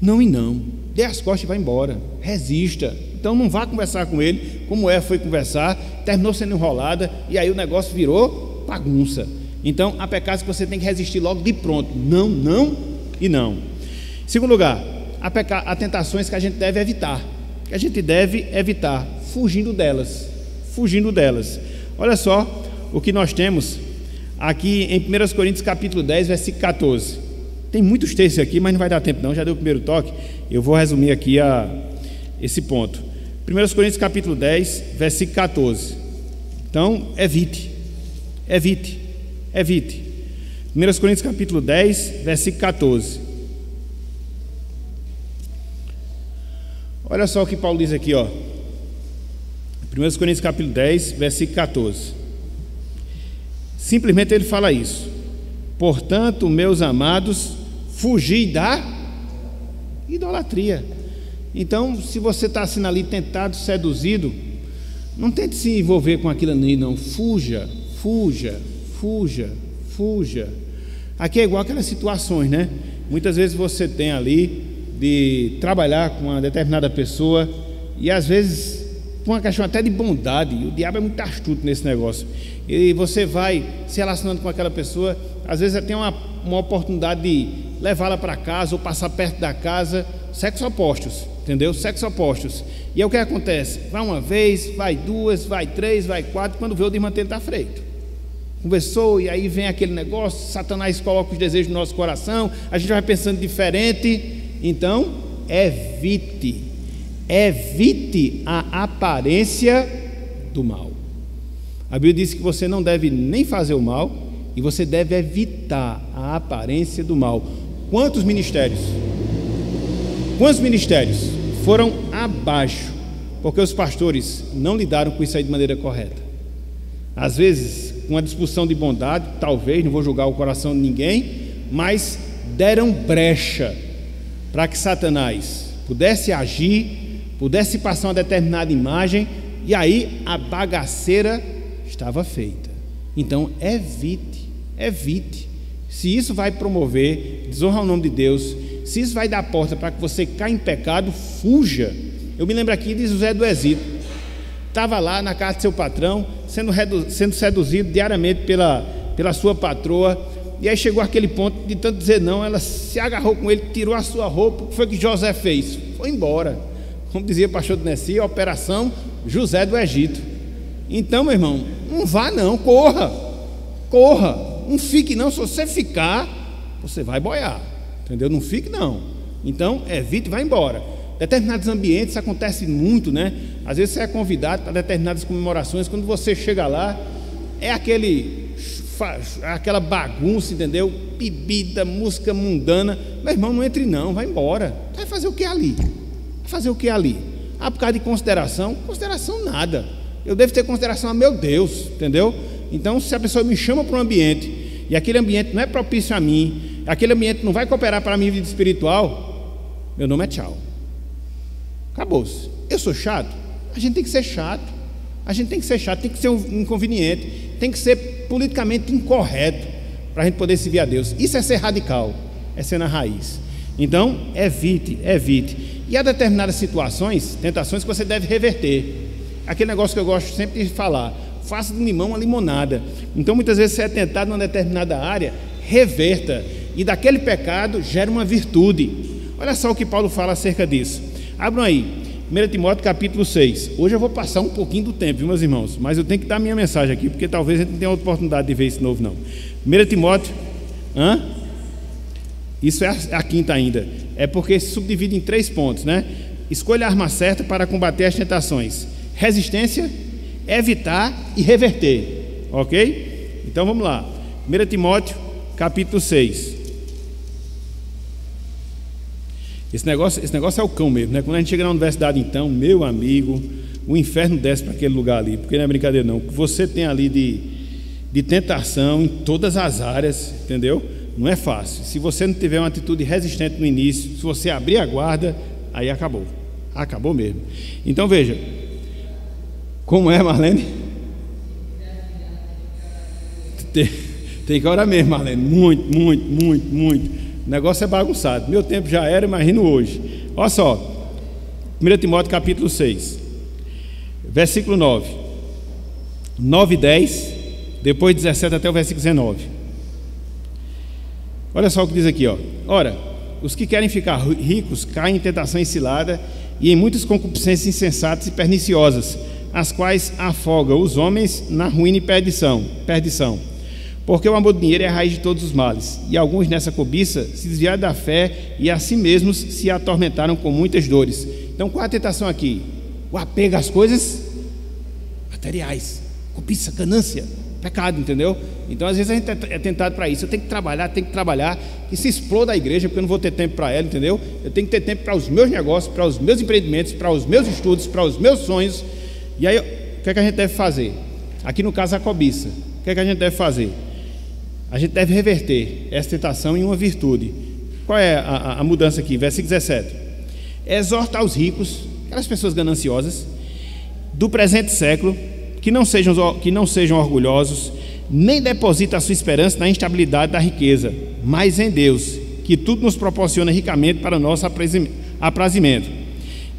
Não e não. Dê as costas e vá embora. Resista. Então não vá conversar com ele, como foi conversar, terminou sendo enrolada, e aí o negócio virou bagunça. Então há pecados que você tem que resistir logo de pronto. Não e não. Em segundo lugar, há tentações que a gente deve evitar. Fugindo delas. Olha só o que nós temos aqui em 1 Coríntios capítulo 10, versículo 14. Tem muitos textos aqui, mas não vai dar tempo não, já deu o primeiro toque. Eu vou resumir aqui esse ponto. 1 Coríntios capítulo 10, versículo 14. Então, evite. 1 Coríntios capítulo 10, versículo 14. Olha só o que Paulo diz aqui, ó. 1 Coríntios capítulo 10, versículo 14. Simplesmente ele fala isso: portanto, meus amados, fugi da idolatria. Então, se você está assim ali tentado, seduzido, não tente se envolver com aquilo ali, não. Fuja. Aqui é igual aquelas situações, né? Muitas vezes você tem ali de trabalhar com uma determinada pessoa e às vezes por uma questão até de bondade, o diabo é muito astuto nesse negócio, e você vai se relacionando com aquela pessoa, às vezes tem uma oportunidade de levá-la para casa ou passar perto da casa, sexos opostos, entendeu? Sexos opostos. E aí o que acontece? Vai uma vez, vai duas, vai três, vai quatro, quando vê o desmantelo está feito. Conversou e aí vem aquele negócio, Satanás coloca os desejos no nosso coração, a gente vai pensando diferente. Então evite a aparência do mal. A Bíblia diz que você não deve nem fazer o mal e você deve evitar a aparência do mal. Quantos ministérios foram abaixo porque os pastores não lidaram com isso aí de maneira correta? Às vezes com uma disposição de bondade, talvez, não vou julgar o coração de ninguém, mas deram brecha para que Satanás pudesse agir, pudesse passar uma determinada imagem, e aí a bagaceira estava feita. Então evite. Se isso vai promover desonra ao nome de Deus, se isso vai dar porta para que você caia em pecado, fuja. Eu me lembro aqui de José do Egito, estava lá na casa de seu patrão, sendo seduzido diariamente pela sua patroa, e aí chegou aquele ponto de tanto dizer não, ela se agarrou com ele, tirou a sua roupa. O que foi que José fez? Foi embora. Como dizia o pastor Nessi, a operação José do Egito. Então, meu irmão, não vá não, corra, não fique não. Se você ficar, você vai boiar, entendeu? Não fique não. Então evite, vai embora. Determinados ambientes acontece muito, né? Às vezes você é convidado para determinadas comemorações, quando você chega lá, é aquela bagunça, entendeu? Bebida, música mundana. Meu irmão, não entre não, vai embora. Vai fazer o que ali? Ah, por causa de consideração nada. Eu devo ter consideração a meu Deus, entendeu? Então, se a pessoa me chama para um ambiente e aquele ambiente não é propício a mim, aquele ambiente não vai cooperar para a minha vida espiritual, meu nome é tchau. Acabou-se. Eu sou chato? A gente tem que ser chato, tem que ser um inconveniente, tem que ser politicamente incorreto para a gente poder servir a Deus. Isso é ser radical, é ser na raiz. Então evite. E há determinadas situações, tentações que você deve reverter. Aquele negócio que eu gosto sempre de falar: faça de limão uma limonada. Então muitas vezes você é tentado numa determinada área, reverta, e daquele pecado gera uma virtude. Olha só o que Paulo fala acerca disso. Abram aí 1 Timóteo capítulo 6. Hoje eu vou passar um pouquinho do tempo, viu, meus irmãos? Mas eu tenho que dar a minha mensagem aqui, porque talvez a gente não tenha outra oportunidade de ver isso novo, não. 1 Timóteo, isso é a quinta ainda. É porque se subdivide em 3 pontos, né? Escolha a arma certa para combater as tentações: resistência, evitar e reverter. Ok? Então vamos lá. 1 Timóteo capítulo 6. Esse negócio é o cão mesmo, né? Quando a gente chega na universidade, então, meu amigo, o inferno desce para aquele lugar ali, porque não é brincadeira não. O que você tem ali de tentação em todas as áreas, entendeu? Não é fácil. Se você não tiver uma atitude resistente no início, se você abrir a guarda, aí acabou mesmo. Então veja, como é, Marlene? Tem que orar mesmo, Marlene, muito. O negócio é bagunçado. Meu tempo já era, imagino hoje. Olha só, 1 Timóteo capítulo 6, versículo 9 e 10, depois 17 até o versículo 19. Olha só o que diz aqui, ó. Ora, os que querem ficar ricos caem em tentação e cilada e em muitas concupiscências insensatas e perniciosas, as quais afogam os homens na ruína e perdição. Porque o amor do dinheiro é a raiz de todos os males, e alguns nessa cobiça se desviaram da fé e a si mesmos se atormentaram com muitas dores. Então qual é a tentação aqui? O apego às coisas materiais, cobiça, ganância, pecado, entendeu? Então às vezes a gente é tentado para isso. Eu tenho que trabalhar, que se exploda a igreja, porque eu não vou ter tempo para ela, entendeu? Eu tenho que ter tempo para os meus negócios, para os meus empreendimentos, para os meus estudos, para os meus sonhos. E aí, o que é que a gente deve fazer? Aqui no caso a cobiça, o que é que a gente deve fazer? A gente deve reverter essa tentação em uma virtude. Qual é a mudança aqui? Versículo 17: exorta os ricos, aquelas pessoas gananciosas do presente século, que não sejam orgulhosos, nem deposita a sua esperança na instabilidade da riqueza, mas em Deus, que tudo nos proporciona ricamente para o nosso aprazimento.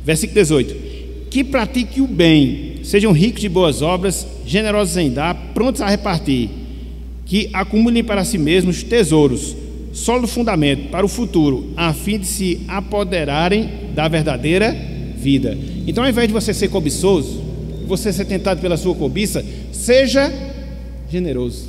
Versículo 18: que pratique o bem, sejam ricos de boas obras, generosos em dar, prontos a repartir, que acumulem para si mesmos tesouros, sólido fundamento para o futuro, a fim de se apoderarem da verdadeira vida. Então, ao invés de você ser cobiçoso, você ser tentado pela sua cobiça, seja generoso,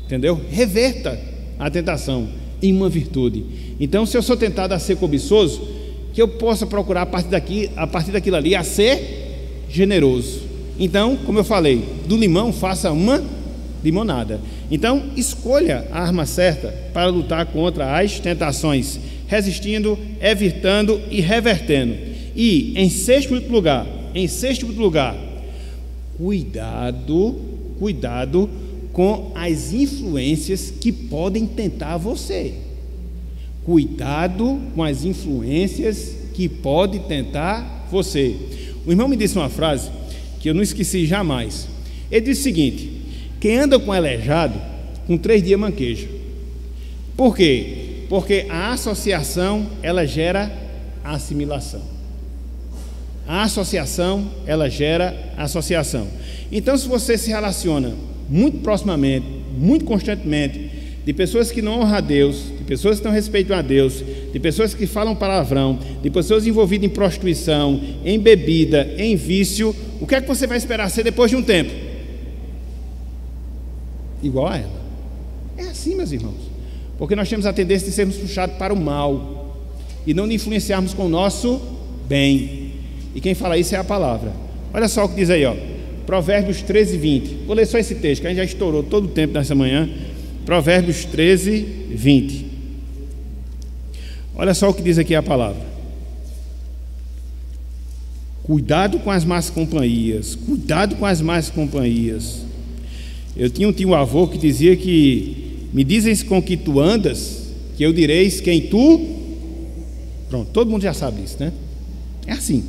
entendeu? Reverta a tentação em uma virtude. Então, se eu sou tentado a ser cobiçoso, que eu possa procurar a partir daquilo ali a ser generoso. Então, como eu falei, do limão faça uma limonada. Então, escolha a arma certa para lutar contra as tentações, resistindo, evitando e revertendo. E em sexto lugar, cuidado com as influências que podem tentar você. Cuidado com as influências que podem tentar você. O irmão me disse uma frase que eu não esqueci jamais. Ele disse o seguinte: quem anda com aleijado, com 3 dias manqueja. Por quê? Porque a associação, ela gera assimilação. A associação, ela gera associação. Então, se você se relaciona muito proximamente, muito constantemente, de pessoas que não honram a Deus, de pessoas que não respeitam a Deus, de pessoas que falam palavrão, de pessoas envolvidas em prostituição, em bebida, em vício, o que é que você vai esperar ser depois de um tempo? Igual a ela. É assim, meus irmãos, porque nós temos a tendência de sermos puxados para o mal e não de influenciarmos com o nosso bem. E quem fala isso é a palavra. Olha só o que diz aí, ó, Provérbios 13, 20. Vou ler só esse texto, que a gente já estourou todo o tempo nessa manhã. Provérbios 13, 20. Olha só o que diz aqui a palavra: cuidado com as más companhias, cuidado com as más companhias. Eu tinha um tio-avô que dizia que me dizes com que tu andas, que eu direis quem tu... Pronto, todo mundo já sabe isso, né? É assim.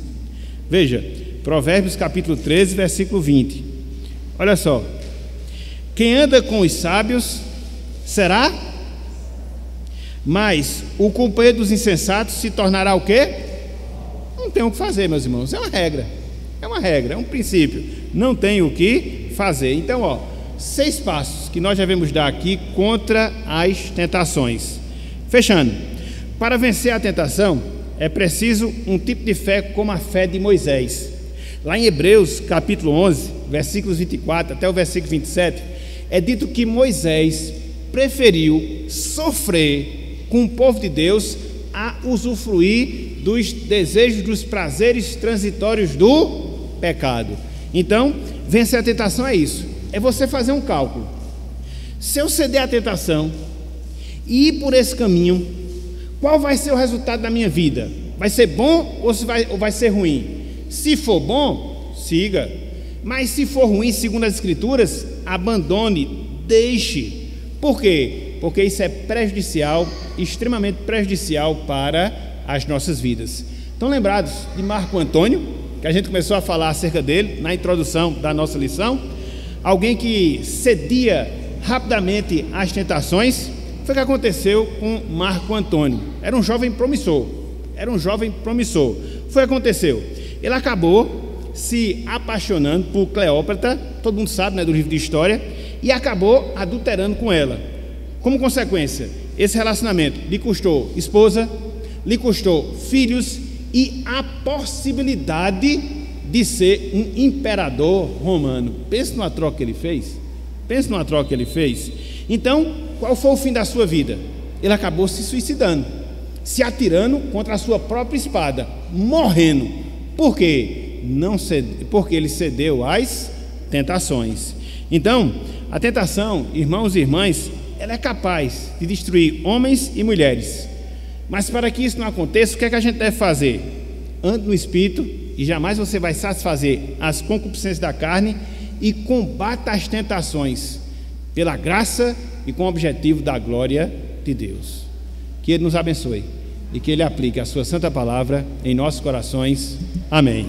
Veja, Provérbios capítulo 13, versículo 20. Olha só: quem anda com os sábios será, mas o companheiro dos insensatos se tornará o quê? Não tem o que fazer, meus irmãos. É uma regra, é um princípio. Não tem o que fazer. Então, ó, 6 passos que nós devemos dar aqui contra as tentações. Fechando, para vencer a tentação é preciso um tipo de fé como a fé de Moisés. Lá em Hebreus capítulo 11, versículos 24 até o versículo 27, é dito que Moisés preferiu sofrer com o povo de Deus a usufruir dos desejos, dos prazeres transitórios do pecado. Então, vencer a tentação é isso, é você fazer um cálculo. Se eu ceder à tentação e ir por esse caminho, qual vai ser o resultado da minha vida? Vai ser bom ou vai ser ruim? Se for bom, siga. Mas se for ruim, segundo as Escrituras, abandone, deixe. Por quê? Porque isso é prejudicial, extremamente prejudicial para as nossas vidas. Estão lembrados de Marco Antônio, que a gente começou a falar acerca dele na introdução da nossa lição? Alguém que cedia rapidamente às tentações. Foi o que aconteceu com Marco Antônio. Era um jovem promissor. Foi o que aconteceu. Ele acabou se apaixonando por Cleópatra, todo mundo sabe, né, do livro de história, e acabou adulterando com ela. Como consequência, esse relacionamento lhe custou esposa, lhe custou filhos e a possibilidade de ser um imperador romano. Pense numa troca que ele fez. Então, qual foi o fim da sua vida? Ele acabou se suicidando, se atirando contra a sua própria espada, morrendo. Por quê? Porque ele cedeu às tentações. Então, a tentação, irmãos e irmãs, ela é capaz de destruir homens e mulheres. Mas para que isso não aconteça, o que é que a gente deve fazer? Ande no Espírito e jamais você vai satisfazer as concupiscências da carne, e combata as tentações pela graça e com o objetivo da glória de Deus. Que Ele nos abençoe e que Ele aplique a sua santa palavra em nossos corações. Amém.